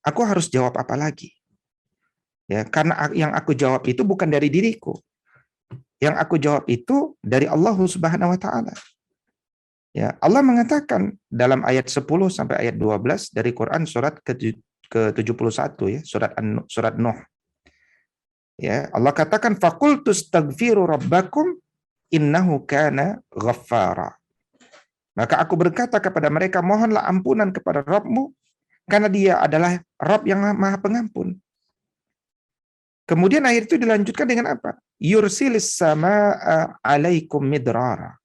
aku harus jawab apa lagi? Ya, karena yang aku jawab itu bukan dari diriku. Yang aku jawab itu dari Allah Subhanahu wa taala. Ya, Allah mengatakan dalam ayat 10 sampai ayat 12 dari Quran surat ke-71 ya, surat Nuh. Ya, Allah katakan faqultu astaghfiru rabbakum innahu kana ghaffara. Maka aku berkata kepada mereka, mohonlah ampunan kepada Rabbmu karena Dia adalah Rabb yang Maha Pengampun. Kemudian ayat itu dilanjutkan dengan apa? Yursilis samaa alaikum midrara.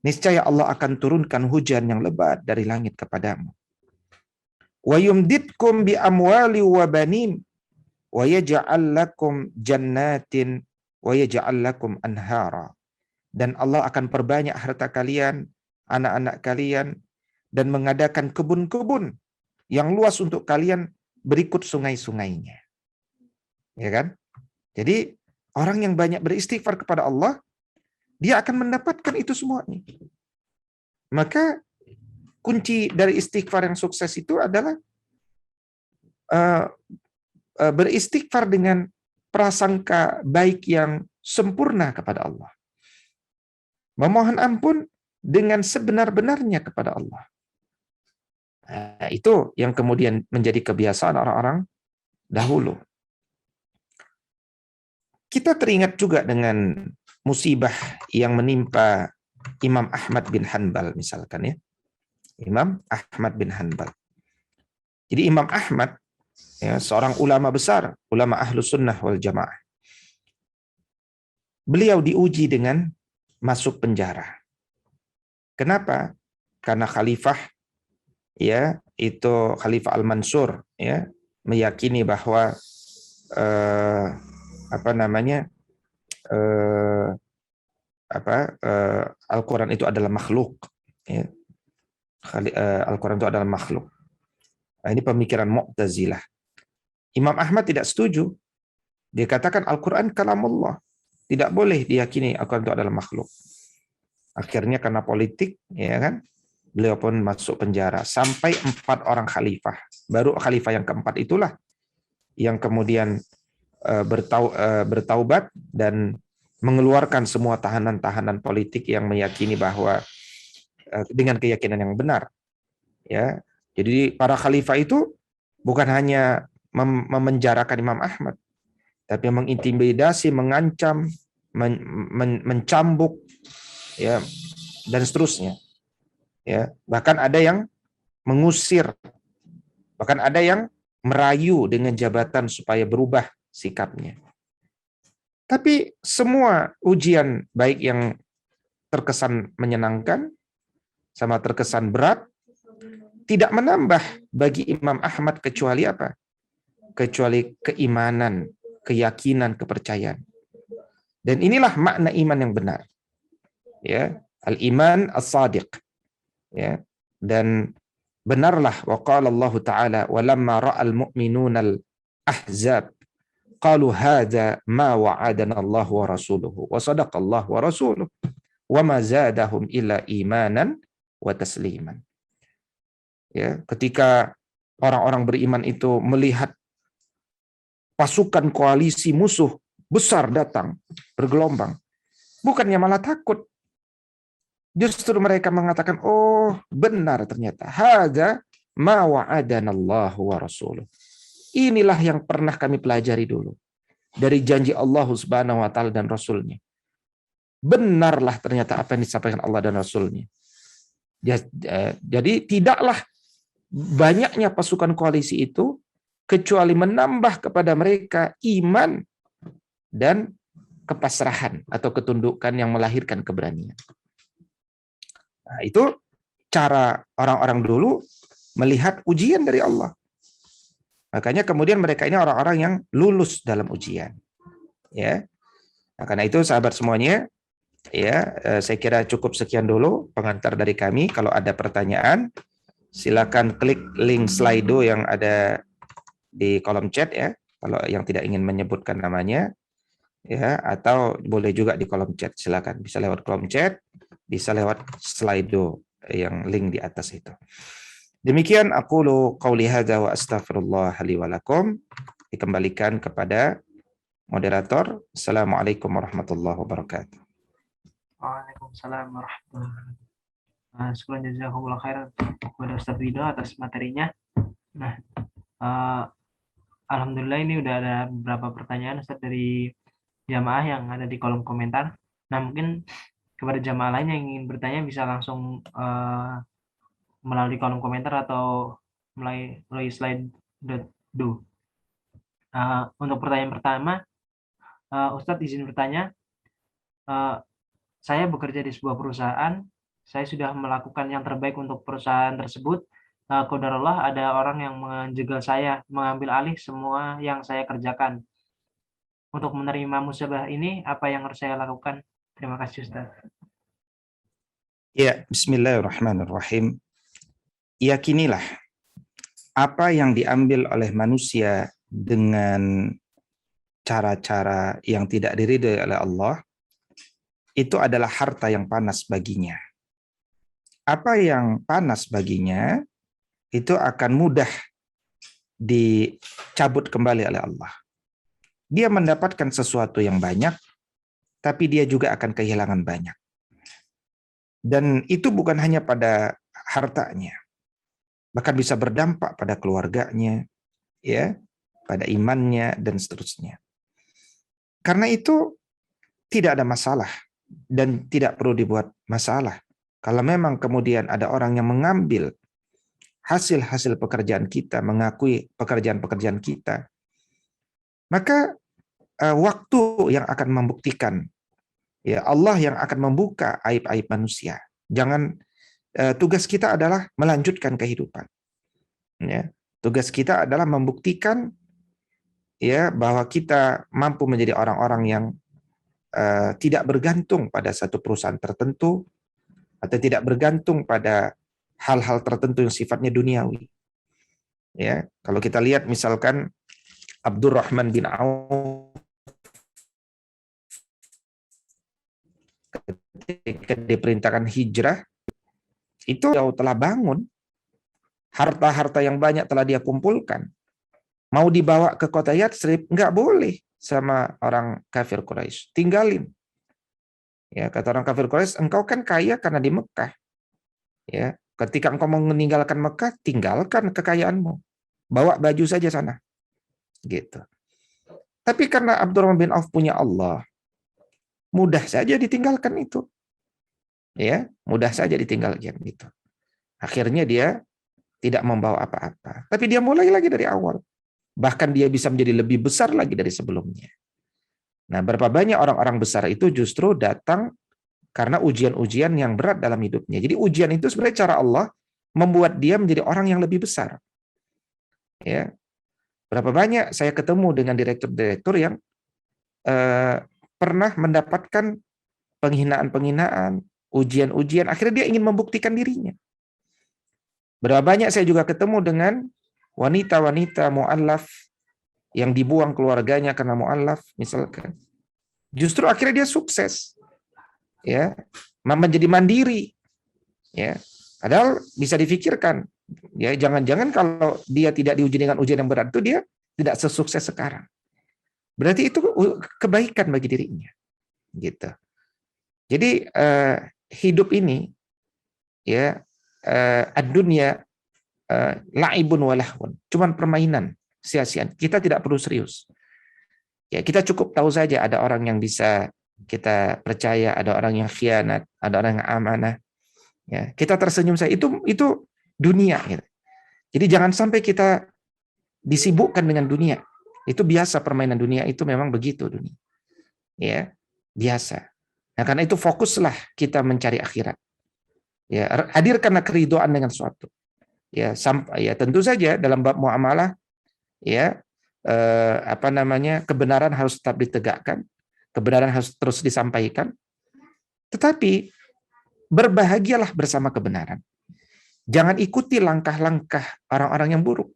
Niscaya Allah akan turunkan hujan yang lebat dari langit kepadamu. Wa yumditkum bi amwali wa banin wa yaj'al lakum jannatin wa yaj'al lakum anhara. Dan Allah akan perbanyak harta kalian, anak-anak kalian, dan mengadakan kebun-kebun yang luas untuk kalian berikut sungai-sungainya. Ya kan? Jadi orang yang banyak beristighfar kepada Allah, dia akan mendapatkan itu semuanya. Maka kunci dari istighfar yang sukses itu adalah beristighfar dengan prasangka baik yang sempurna kepada Allah. Memohon ampun dengan sebenar-benarnya kepada Allah. Nah, itu yang kemudian menjadi kebiasaan orang-orang dahulu. Kita teringat juga dengan musibah yang menimpa Imam Ahmad bin Hanbal misalkan ya. Imam Ahmad bin Hanbal. Jadi Imam Ahmad ya, seorang ulama besar, ulama Ahlus Sunnah wal Jamaah. Beliau diuji dengan masuk penjara. Kenapa? Karena khalifah ya, itu Khalifah Al-Mansur ya, meyakini bahwa Al-Quran itu adalah makhluk. Ya. Al-Quran itu adalah makhluk. Nah, ini pemikiran Mu'tazilah. Imam Ahmad tidak setuju. Dia katakan Al-Quran kalamullah. Tidak boleh diyakini Al-Quran itu adalah makhluk. Akhirnya karena politik, ya kan, beliau pun masuk penjara. Sampai 4 orang khalifah. Baru khalifah yang keempat itulah yang kemudian bertaubat dan mengeluarkan semua tahanan-tahanan politik yang meyakini bahwa dengan keyakinan yang benar. Ya, jadi para khalifah itu bukan hanya memenjarakan Imam Ahmad, tapi mengintimidasi, mengancam, mencambuk, ya, dan seterusnya. Ya, bahkan ada yang mengusir, bahkan ada yang merayu dengan jabatan supaya berubah sikapnya. Tapi semua ujian baik yang terkesan menyenangkan sama terkesan berat tidak menambah bagi Imam Ahmad kecuali apa? Kecuali keimanan, keyakinan, kepercayaan. Dan inilah makna iman yang benar. Ya, al-iman as-sadiq. Ya. Dan benarlah wa qala Allah Ta'ala walamma ra'al mu'minuna al-ahzab qalu hadza ma wa'adana Allah wa rasuluhu wa sadaqa Allah wa rasuluhu wa ma zadahum illa imanan wa tasliman. Ya, ketika orang-orang beriman itu melihat pasukan koalisi musuh besar datang bergelombang, bukannya malah takut. Justru mereka mengatakan, oh benar ternyata. Hadza ma wa'adana Allah wa rasuluh. Inilah yang pernah kami pelajari dulu dari janji Allah Subhanahu wa taala dan Rasulnya. Benarlah ternyata apa yang disampaikan Allah dan Rasulnya. Jadi tidaklah banyaknya pasukan koalisi itu kecuali menambah kepada mereka iman dan kepasrahan atau ketundukan yang melahirkan keberanian. Nah, itu cara orang-orang dulu melihat ujian dari Allah. Makanya kemudian mereka ini orang-orang yang lulus dalam ujian. Ya. Nah, karena itu sahabat semuanya, ya, saya kira cukup sekian dulu pengantar dari kami. Kalau ada pertanyaan, silakan klik link Slido yang ada di kolom chat ya, kalau yang tidak ingin menyebutkan namanya ya, atau boleh juga di kolom chat, silakan bisa lewat kolom chat, bisa lewat Slido yang link di atas itu. Demikian aku qauli hadza wa astaghfirullah li wa lakum. Dikembalikan kepada moderator. Assalamualaikum warahmatullahi wabarakatuh. Waalaikumsalam warahmatullahi wabarakatuh. Syukran jazakumullah khairan kepada Ustaz Wido atas materinya. Nah, alhamdulillah ini udah ada beberapa pertanyaan Ustaz dari jamaah yang ada di kolom komentar. Nah, mungkin kepada jamaah lain yang ingin bertanya bisa langsung melalui kolom komentar atau melalui slide.do. Untuk pertanyaan pertama, Ustadz izin bertanya, saya bekerja di sebuah perusahaan, saya sudah melakukan yang terbaik untuk perusahaan tersebut. Qadarullah ada orang yang menjegal saya, mengambil alih semua yang saya kerjakan. Untuk menerima musibah ini, apa yang harus saya lakukan? Terima kasih Ustaz. Ya, bismillahirrahmanirrahim. Yakinilah apa yang diambil oleh manusia dengan cara-cara yang tidak diridhai oleh Allah, itu adalah harta yang panas baginya. Apa yang panas baginya, itu akan mudah dicabut kembali oleh Allah. Dia mendapatkan sesuatu yang banyak, tapi dia juga akan kehilangan banyak. Dan itu bukan hanya pada hartanya, bahkan bisa berdampak pada keluarganya, ya, pada imannya dan seterusnya. Karena itu tidak ada masalah dan tidak perlu dibuat masalah. Kalau memang kemudian ada orang yang mengambil hasil-hasil pekerjaan kita, mengakui pekerjaan-pekerjaan kita, maka waktu yang akan membuktikan, ya Allah yang akan membuka aib-aib manusia. Jangan, tugas kita adalah melanjutkan kehidupan. Ya, tugas kita adalah membuktikan ya bahwa kita mampu menjadi orang-orang yang tidak bergantung pada satu perusahaan tertentu atau tidak bergantung pada hal-hal tertentu yang sifatnya duniawi. Ya, kalau kita lihat misalkan Abdurrahman bin Auf ketika diperintahkan hijrah, itu telah bangun, harta-harta yang banyak telah dia kumpulkan. Mau dibawa ke kota Yatsrib, nggak boleh sama orang kafir Quraisy. Tinggalin. Ya, kata orang kafir Quraisy, engkau kan kaya karena di Mekah. Ya, ketika engkau mau meninggalkan Mekah, tinggalkan kekayaanmu. Bawa baju saja sana. Gitu. Tapi karena Abdurrahman bin Auf punya Allah, mudah saja ditinggalkan itu. Ya, mudah saja ditinggalkan itu. Akhirnya dia tidak membawa apa-apa. Tapi dia mulai lagi dari awal. Bahkan dia bisa menjadi lebih besar lagi dari sebelumnya. Nah, berapa banyak orang-orang besar itu justru datang karena ujian-ujian yang berat dalam hidupnya. Jadi ujian itu sebenarnya cara Allah membuat dia menjadi orang yang lebih besar. Ya, berapa banyak saya ketemu dengan direktur-direktur yang pernah mendapatkan penghinaan-penghinaan, ujian-ujian, akhirnya dia ingin membuktikan dirinya. Berapa banyak saya juga ketemu dengan wanita-wanita mu'allaf yang dibuang keluarganya karena mu'allaf, misalkan. Justru akhirnya dia sukses. Ya, menjadi mandiri. Ya. Padahal bisa difikirkan, ya, jangan-jangan kalau dia tidak diuji dengan ujian yang berat itu dia tidak sesukses sekarang. Berarti itu kebaikan bagi dirinya. Gitu. Jadi hidup ini ya ad-dunya la'ibun walahun, cuman permainan sia-sia. Kita tidak perlu serius. Ya, kita cukup tahu saja ada orang yang bisa kita percaya, ada orang yang khianat, ada orang yang amanah. Ya, kita tersenyum saja. Itu dunia. Gitu. Jadi jangan sampai kita disibukkan dengan dunia. Itu biasa, permainan dunia itu memang begitu dunia. Ya, biasa. Nah, karena itu fokuslah kita mencari akhirat. Ya, hadirkanlah keridhaan dengan sesuatu. Ya, ya tentu saja dalam bab muamalah ya kebenaran harus tetap ditegakkan, kebenaran harus terus disampaikan. Tetapi berbahagialah bersama kebenaran. Jangan ikuti langkah-langkah orang-orang yang buruk.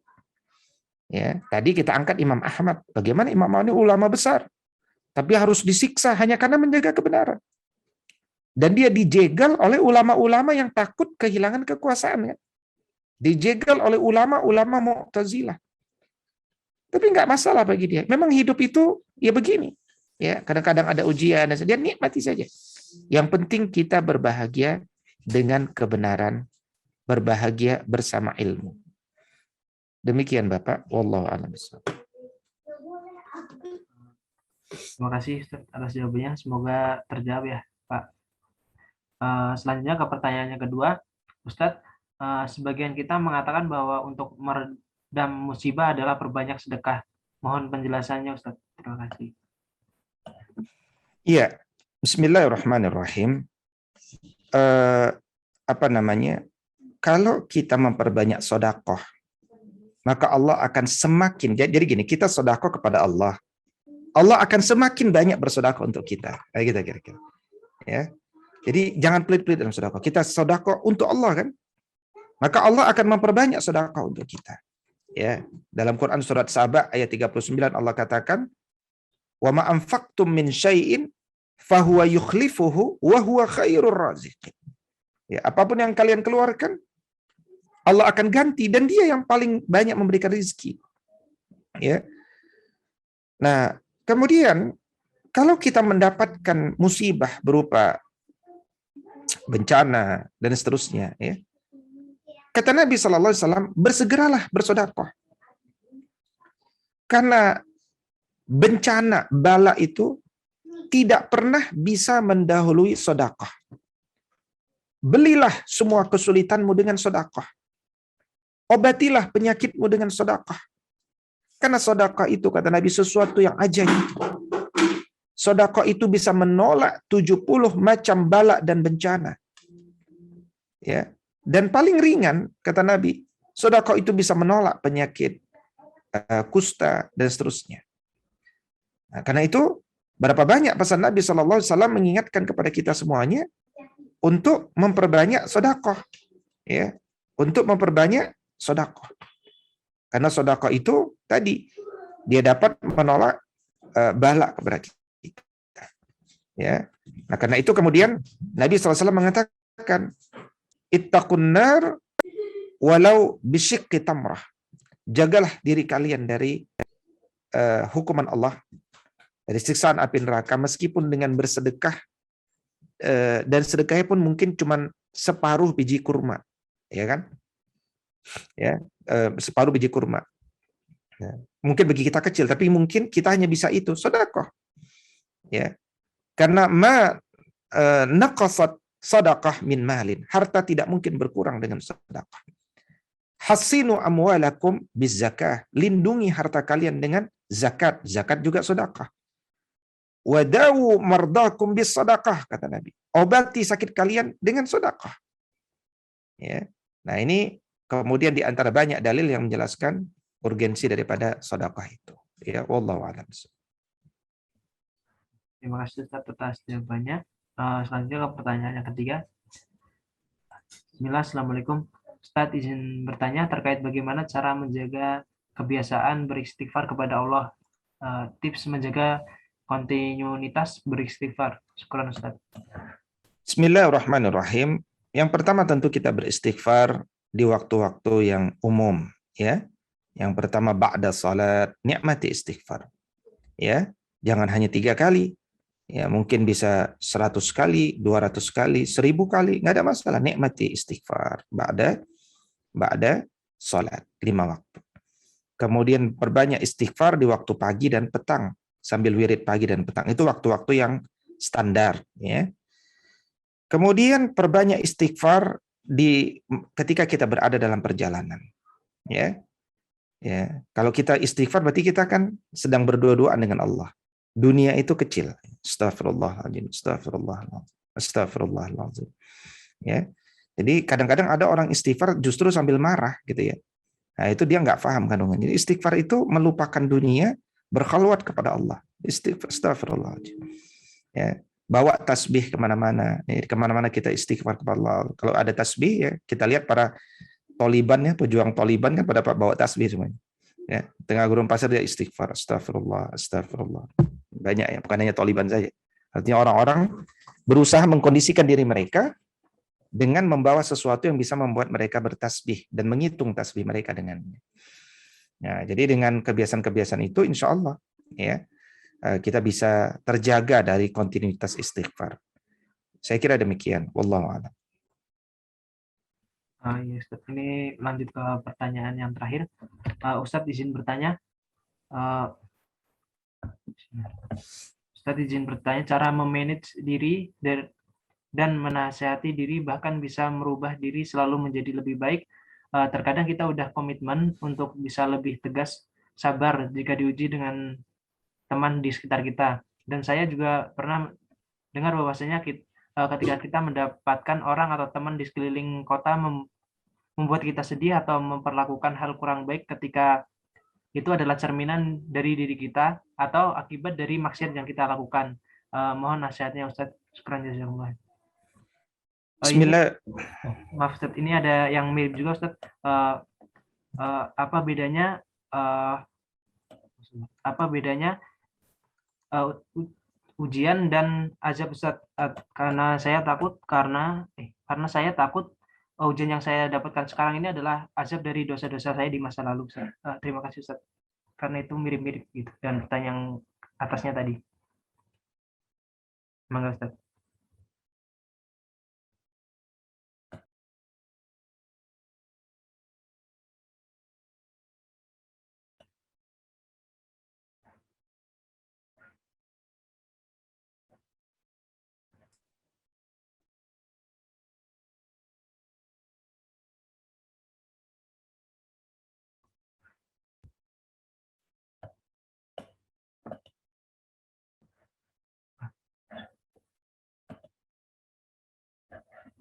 Ya, tadi kita angkat Imam Ahmad. Bagaimana Imam Ahmad ini ulama besar, tapi harus disiksa hanya karena menjaga kebenaran. Dan dia dijegal oleh ulama-ulama yang takut kehilangan kekuasaan. Ya. Dijegal oleh ulama-ulama Mu'tazilah. Tapi nggak masalah bagi dia. Memang hidup itu ya begini. Ya, kadang-kadang ada ujian dan dia nikmati saja. Yang penting kita berbahagia dengan kebenaran, berbahagia bersama ilmu. Demikian Bapak, wallahu a'lam bishawab. Terima kasih Ustaz atas jawabannya. Semoga terjawab ya, Pak. Selanjutnya ke pertanyaan yang kedua, Ustadz, sebagian kita mengatakan bahwa untuk meredam musibah adalah perbanyak sedekah. Mohon penjelasannya, Ustadz. Terima kasih. Iya, Bismillahirrahmanirrahim. Kalau kita memperbanyak sodakoh, maka Allah akan semakin. Jadi gini, kita sodakoh kepada Allah. Allah akan semakin banyak bersodakoh untuk kita. Kayak gitu kira-kira. Ya. Jadi jangan pelit-pelit dalam sodakoh. Kita sodakoh untuk Allah kan. Maka Allah akan memperbanyak sodakoh untuk kita. Ya, dalam Quran surat Saba ayat 39 Allah katakan, "Wa ma anfaqtum min syai'in fahuwa yukhlifuhu wa huwa khairur raziqin." Ya, apapun yang kalian keluarkan, Allah akan ganti dan Dia yang paling banyak memberikan rezeki. Ya. Nah, kemudian kalau kita mendapatkan musibah berupa bencana dan seterusnya, ya. Kata Nabi Shallallahu Alaihi Wasallam, bersegeralah bersedekah. Karena bencana, bala itu tidak pernah bisa mendahului sedekah. Belilah semua kesulitanmu dengan sedekah. Obatilah penyakitmu dengan sedekah. Karena sedekah itu, kata Nabi, sesuatu yang ajaib. Sedekah itu bisa menolak 70 macam bala dan bencana. Ya. Dan paling ringan, kata Nabi, sedekah itu bisa menolak penyakit kusta dan seterusnya. Nah, karena itu berapa banyak pesan Nabi SAW mengingatkan kepada kita semuanya untuk memperbanyak sedekah, ya, untuk memperbanyak sedekah. Karena sedekah itu tadi dia dapat menolak bala kepada kita. Ya, nah karena itu kemudian Nabi SAW mengatakan, ittaqun nar walau bisyikki tamrah. Jagalah diri kalian dari hukuman Allah, dari siksaan api neraka, meskipun dengan bersedekah, dan sedekahnya pun mungkin cuma separuh biji kurma, ya kan? Ya, separuh biji kurma. Ya. Mungkin bagi kita kecil, tapi mungkin kita hanya bisa itu sedekah. Ya, karena naqasat sadaqah min malin. Harta tidak mungkin berkurang dengan sedekah. Hasinu amwalakum bizzakah. Lindungi harta kalian dengan zakat. Zakat juga sedekah. Wadawu mardakum bis sedekah, kata Nabi. Obati sakit kalian dengan sedekah. Ya. Nah, ini kemudian di antara banyak dalil yang menjelaskan urgensi daripada sedekah itu. Ya, wallahu a'lam. Terima kasih Ustaz atas jawabannya. Selanjutnya ke pertanyaan yang ketiga. Bismillah, Assalamualaikum. Ustaz izin bertanya terkait bagaimana cara menjaga kebiasaan beristighfar kepada Allah. Tips menjaga kontinuitas beristighfar. Syukran Ustaz. Bismillahirrahmanirrahim. Yang pertama tentu kita beristighfar di waktu-waktu yang umum, ya. Yang pertama ba'da salat, nikmati istighfar. Ya, jangan hanya 3 kali. Ya, mungkin bisa 100 kali, 200 kali, 1000 kali, nggak ada masalah. Nikmati istighfar ba'da salat 5 waktu. Kemudian perbanyak istighfar di waktu pagi dan petang, sambil wirid pagi dan petang. Itu waktu-waktu yang standar, ya. Kemudian perbanyak istighfar ketika kita berada dalam perjalanan, ya. Ya, kalau kita istighfar berarti kita kan sedang berdua-duaan dengan Allah. Dunia itu kecil. Astagfirullahaladzim, astagfirullahaladzim. Ya. Jadi kadang-kadang ada orang istighfar justru sambil marah gitu ya. Nah, itu dia nggak paham kandungannya. Jadi istighfar itu melupakan dunia, berkhalwat kepada Allah. Astagfirullahaladzim. Ya. bawa tasbih kemana-mana. Kemana-mana kita istighfar kepada Allah. Kalau ada tasbih ya, kita lihat para Taliban ya, pejuang Taliban kan pada bawa tasbih semuanya. Ya, tengah gurun pasir dia istighfar, astagfirullah, astagfirullah. Banyak ya, bukan hanya Taliban saja. Artinya orang-orang berusaha mengkondisikan diri mereka dengan membawa sesuatu yang bisa membuat mereka bertasbih dan menghitung tasbih mereka dengannya. Nah, jadi dengan kebiasaan-kebiasaan itu, insya Allah ya kita bisa terjaga dari kontinuitas istighfar. Saya kira demikian. Wallahu a'lam. Ya, Ustaz. Ini lanjut ke pertanyaan yang terakhir. Ustadz izin bertanya. Ustadz izin bertanya, cara memanage diri dan menasihati diri bahkan bisa merubah diri selalu menjadi lebih baik. Terkadang kita udah komitmen untuk bisa lebih tegas, sabar jika diuji dengan teman di sekitar kita. Dan saya juga pernah dengar bahwasanya ketika kita mendapatkan orang atau teman di sekeliling kota membuat kita sedih atau memperlakukan hal kurang baik, ketika itu adalah cerminan dari diri kita atau akibat dari maksiat yang kita lakukan. Mohon nasihatnya Ustadz. Syukran jazakallah. Ini Bismillah. maaf Ustadz, ini ada yang mirip juga Ustadz. Apa bedanya ujian dan azab Ustadz? Karena saya takut ujian yang saya dapatkan sekarang ini adalah azab dari dosa-dosa saya di masa lalu Ustadz. Terima kasih Ustadz, karena itu mirip-mirip gitu dan pertanyaan atasnya tadi. Mangga Ustadz.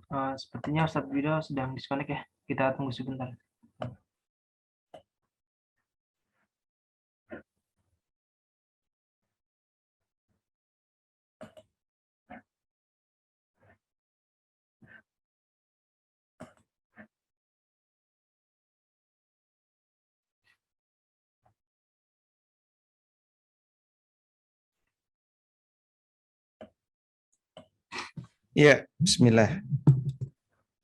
Sepertinya Ustadz Wido sedang disconnect ya. Kita tunggu sebentar. Ya, bismillah.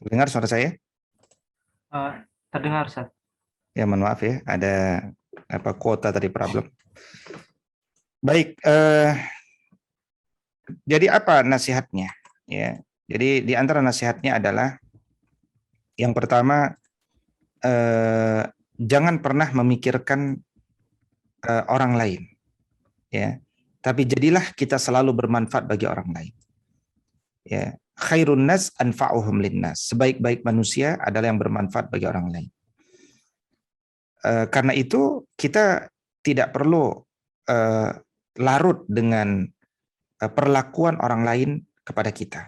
Dengar suara saya? Terdengar Ustadz. Ya, mohon maaf ya, ada kuota tadi problem. Baik, jadi apa nasihatnya? Ya, jadi di antara nasihatnya adalah yang pertama, jangan pernah memikirkan orang lain, ya. Tapi jadilah kita selalu bermanfaat bagi orang lain. Ya, khairun nas anfa'uhum linnas. Sebaik-baik manusia adalah yang bermanfaat bagi orang lain. Karena itu kita tidak perlu larut dengan perlakuan orang lain kepada kita,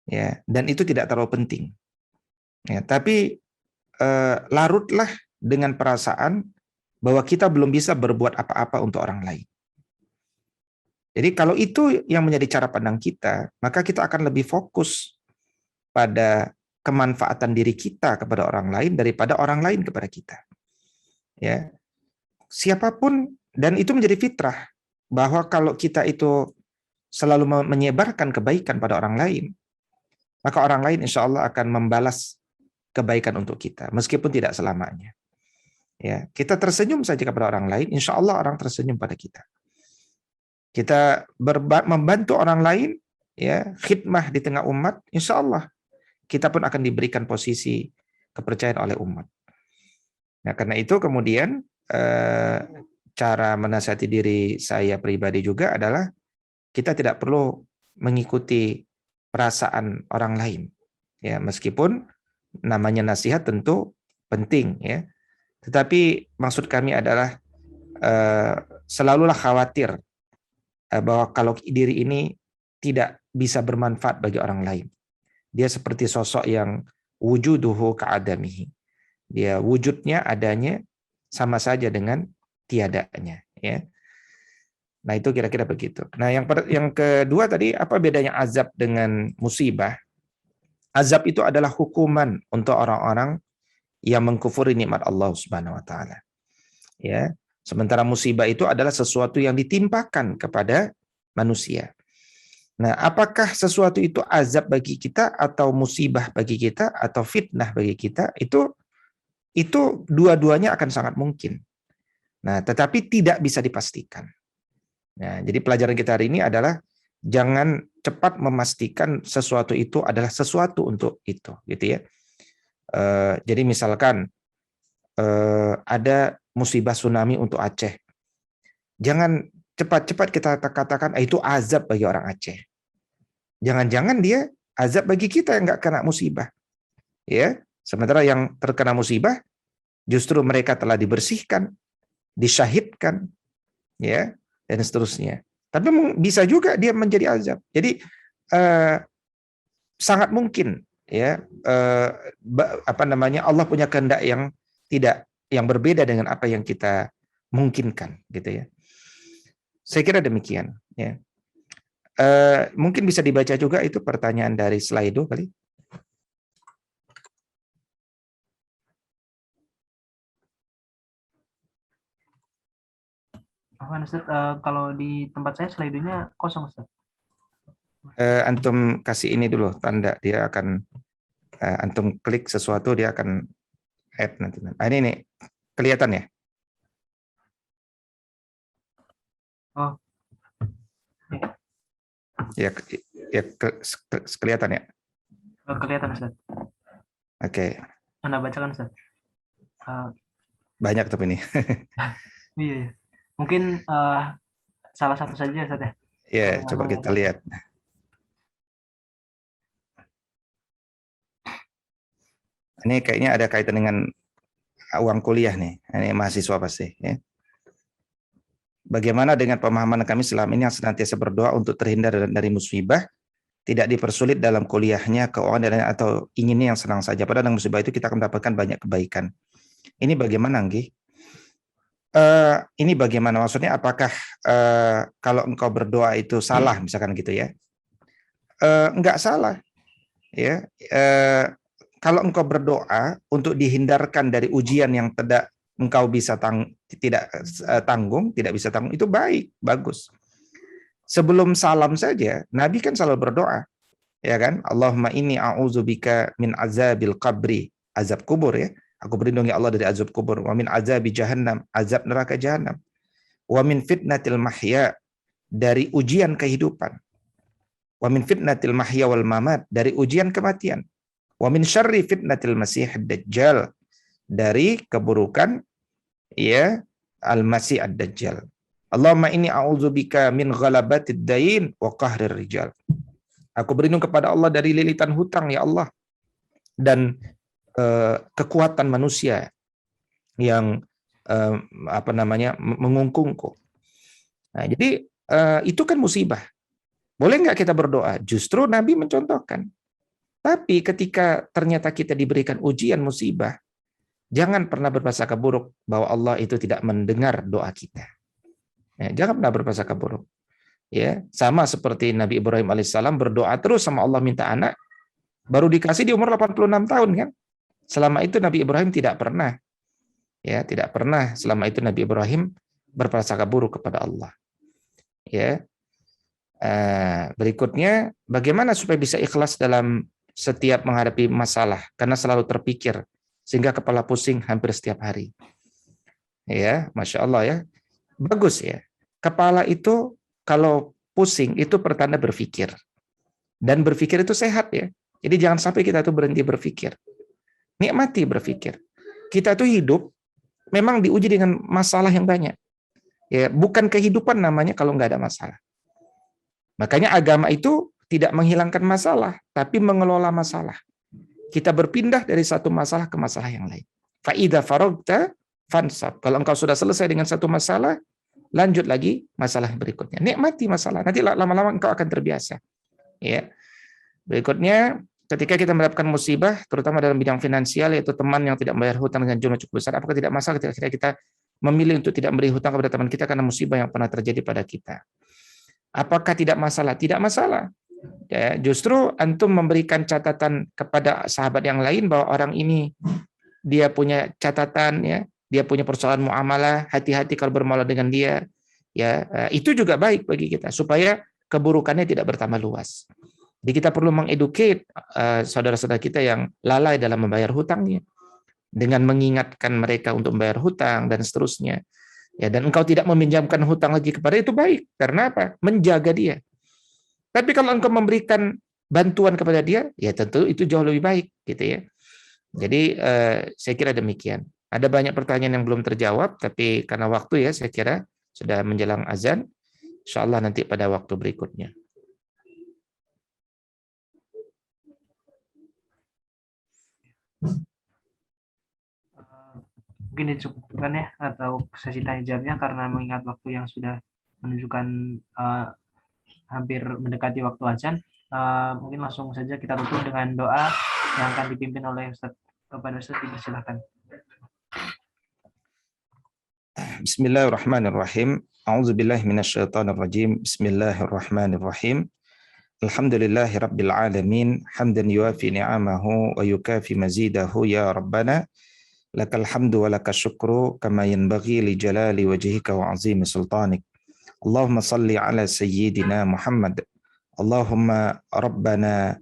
ya, dan itu tidak terlalu penting, ya, tapi larutlah dengan perasaan bahwa kita belum bisa berbuat apa-apa untuk orang lain. Jadi kalau itu yang menjadi cara pandang kita, maka kita akan lebih fokus pada kemanfaatan diri kita kepada orang lain daripada orang lain kepada kita. Ya, siapapun, dan itu menjadi fitrah bahwa kalau kita itu selalu menyebarkan kebaikan pada orang lain, maka orang lain insya Allah akan membalas kebaikan untuk kita, meskipun tidak selamanya. Ya, kita tersenyum saja kepada orang lain, insya Allah orang tersenyum pada kita. Kita membantu orang lain, ya, khidmah di tengah umat, insya Allah kita pun akan diberikan posisi kepercayaan oleh umat. Nah, karena itu kemudian cara menasihati diri saya pribadi juga adalah kita tidak perlu mengikuti perasaan orang lain, ya, meskipun namanya nasihat tentu penting, ya, tetapi maksud kami adalah selalulah khawatir bahwa kalau diri ini tidak bisa bermanfaat bagi orang lain, dia seperti sosok yang wujuduhu ka'adamihi, dia wujudnya adanya sama saja dengan tiadanya, ya. Nah, itu kira-kira begitu. Nah, yang kedua tadi, apa bedanya azab dengan musibah? Azab itu adalah hukuman untuk orang-orang yang mengkufuri nikmat Allah Subhanahu wa taala. Ya. Sementara musibah itu adalah sesuatu yang ditimpakan kepada manusia. Nah, apakah sesuatu itu azab bagi kita atau musibah bagi kita atau fitnah bagi kita? Itu dua-duanya akan sangat mungkin. Nah, tetapi tidak bisa dipastikan. Nah, jadi pelajaran kita hari ini adalah jangan cepat memastikan sesuatu itu adalah sesuatu untuk itu, gitu ya. Jadi misalkan ada musibah tsunami untuk Aceh, jangan cepat-cepat kita katakan itu azab bagi orang Aceh. Jangan-jangan dia azab bagi kita yang nggak kena musibah, ya. Sementara yang terkena musibah justru mereka telah dibersihkan, disyahidkan, ya, dan seterusnya. Tapi bisa juga dia menjadi azab. Jadi sangat mungkin, ya, Allah punya kehendak yang berbeda dengan apa yang kita mungkinkan, gitu ya. Saya kira demikian, ya. Mungkin bisa dibaca juga itu pertanyaan dari Slido kali. Ustaz, kalau di tempat saya slide-nya kosong, Ustaz. Antum kasih ini dulu tanda, dia akan antum klik sesuatu dia akan add nanti. Ini nih kelihatan ya? Oh. Ya kelihatan ya? Kelihatan, Ustaz. Oke. Anda bacakan, Ustaz. Banyak tapi ini. Iya. Mungkin salah satu saja, Ustaz ya. Ya, coba kita lihat. Ini kayaknya ada kaitan dengan uang kuliah nih. Ini mahasiswa pasti. Ya. Bagaimana dengan pemahaman kami selama ini yang senantiasa berdoa untuk terhindar dari musibah, tidak dipersulit dalam kuliahnya, keuangan dan atau inginnya yang senang saja. Padahal dengan musibah itu kita akan mendapatkan banyak kebaikan. Ini bagaimana, Anggi? Ini bagaimana? Maksudnya apakah kalau engkau berdoa itu salah, misalkan gitu ya? Enggak salah. Ya. Kalau engkau berdoa untuk dihindarkan dari ujian yang tidak engkau bisa tanggung, itu baik, bagus. Sebelum salam saja, Nabi kan selalu berdoa, ya kan? Allahumma inni a'udzubika min azabil qabri, azab kubur ya. Aku berlindung ya Allah dari azab kubur, wa min azabi jahannam, azab neraka jahannam, wa min fitnatil mahya, dari ujian kehidupan, wa min fitnatil mahya wal mamat, dari ujian kematian, wa min syarri fitnatil masih dajjal, dari keburukan ya al-masih ad-dajjal. Allahumma inni a'udzubika min ghalabatid dain wa qahrir rijal. Aku berlindung kepada Allah dari lilitan hutang ya Allah, dan kekuatan manusia yang mengungkungku. Nah, jadi itu kan musibah. Boleh nggak kita berdoa? Justru Nabi mencontohkan. Tapi ketika ternyata kita diberikan ujian musibah, jangan pernah berprasangka buruk bahwa Allah itu tidak mendengar doa kita. Ya, jangan pernah berprasangka buruk. Ya, sama seperti Nabi Ibrahim alaihissalam berdoa terus sama Allah minta anak, baru dikasih di umur 86 tahun kan? Selama itu Nabi Ibrahim tidak pernah selama itu Nabi Ibrahim berprasangka buruk kepada Allah. Ya. Berikutnya, bagaimana supaya bisa ikhlas dalam setiap menghadapi masalah, karena selalu terpikir sehingga kepala pusing hampir setiap hari. Ya, Masya Allah ya. Bagus ya. Kepala itu kalau pusing itu pertanda berpikir. Dan berpikir itu sehat ya. Jadi jangan sampai kita tuh berhenti berpikir. Nikmati berpikir. Kita tuh hidup memang diuji dengan masalah yang banyak. Ya, bukan kehidupan namanya kalau nggak ada masalah. Makanya agama itu tidak menghilangkan masalah, tapi mengelola masalah. Kita berpindah dari satu masalah ke masalah yang lain. Fa'idha faragta fansab. Kalau engkau sudah selesai dengan satu masalah, lanjut lagi masalah berikutnya. Nikmati masalah. Nanti lama-lama engkau akan terbiasa. Ya. Berikutnya, ketika kita mendapatkan musibah, terutama dalam bidang finansial, yaitu teman yang tidak membayar hutang dengan jumlah cukup besar, apakah tidak masalah ketika kita memilih untuk tidak memberi hutang kepada teman kita karena musibah yang pernah terjadi pada kita. Apakah tidak masalah? Tidak masalah. Ya, justru antum memberikan catatan kepada sahabat yang lain bahwa orang ini dia punya catatan, ya, dia punya persoalan muamalah, hati-hati kalau bermuamalah dengan dia. Ya, itu juga baik bagi kita supaya keburukannya tidak bertambah luas. Jadi kita perlu mengeducate saudara-saudara kita yang lalai dalam membayar hutangnya dengan mengingatkan mereka untuk membayar hutang dan seterusnya. Ya, dan engkau tidak meminjamkan hutang lagi kepada itu baik. Karena apa? Menjaga dia. Tapi kalau engkau memberikan bantuan kepada dia, ya tentu itu jauh lebih baik, gitu ya. Jadi saya kira demikian. Ada banyak pertanyaan yang belum terjawab, tapi karena waktu ya, saya kira sudah menjelang azan. Insya Allah nanti pada waktu berikutnya. Mungkin dicukupkan ya, atau sesi tanya jawabnya, karena mengingat waktu yang sudah menunjukkan hampir mendekati waktu azan. Mungkin langsung saja kita tutup dengan doa yang akan dipimpin oleh Ustaz. Kepada Ustaz, dipersilakan. Bismillahirrahmanirrahim. A'udzubillahi minasyaitonirrajim. Bismillahirrahmanirrahim. Alhamdulillahi rabbil alamin. Hamdan yuafi ni'amahu wa yukafi mazidahu ya Rabbana. Lakal hamdu wa lakal syukru kama yanbaghi li jalali wajhika wa azimi sultanik. Allahumma salli ala sayyidina Muhammad. Allahumma rabbana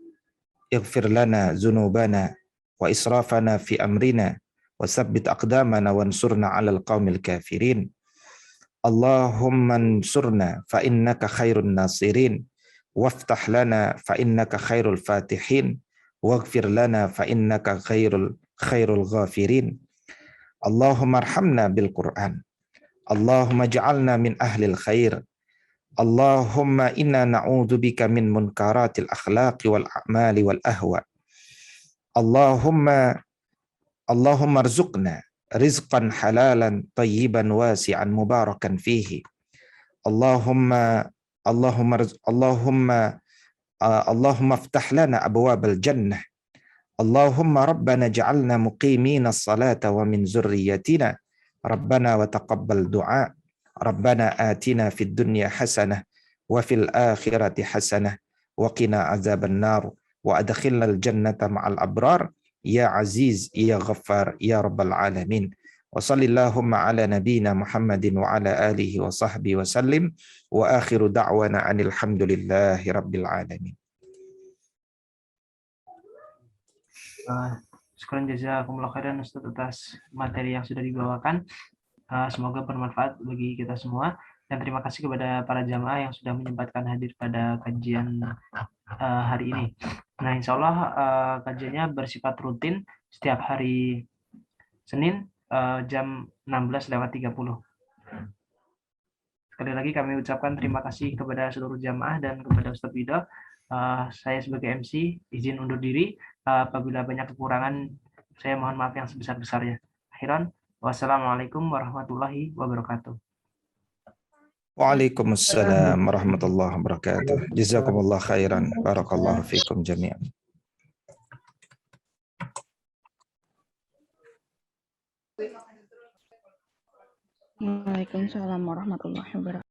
ighfir lana zunubana wa israfana fi amrina wa sabbit aqdamana wansurna 'alal qaumil kafirin. Allahumma ansurna fa innaka khairun nasirin waftah lana fa innaka khairul fatihin waghfir lana fa innaka khairul ghafirin. Allahumma arhamna bil Qur'an. Allahumma ja'alna min ahlil khair. Allahumma inna na'udzubika min munkaratil akhlaqi wal a'mali wal ahwa. Allahumma arzuqna rizqan halalan tayyiban wasi'an mubarakan fihi. Allahumma aftah lana abwabal jannah. Allahumma rabbana ja'alna muqimina as-salata wa min zurriyyatina. Rabbana wa taqabbal du'a. Rabbana atina fid dunya hasanah wa fil akhirati hasanah wa qina azaban nar wa adkhilna al jannata ma'al abrar ya aziz ya ghaffar ya rabbal alamin. Wa sallallahumma ala nabiyyina Muhammadin wa ala alihi wa sahbihi wa sallim wa akhiru da'wana anil hamdulillahi rabbil alamin. Sekian jazakumullah khairan Ustaz atas materi yang sudah dibawakan. Semoga bermanfaat bagi kita semua, dan terima kasih kepada para jamaah yang sudah menyempatkan hadir pada kajian hari ini. Nah, insya Allah kajiannya bersifat rutin setiap hari Senin jam 16:30. Sekali lagi kami ucapkan terima kasih kepada seluruh jamaah dan kepada Ustaz Wida. Saya sebagai MC izin undur diri. Apabila banyak kekurangan, saya mohon maaf yang sebesar-besarnya. Akhiran, wassalamualaikum warahmatullahi wabarakatuh. Waalaikumsalam warahmatullahi wabarakatuh. Jazakumullah khairan. Barakallahu fikum jami'an. Waalaikumsalam warahmatullahi wabarakatuh.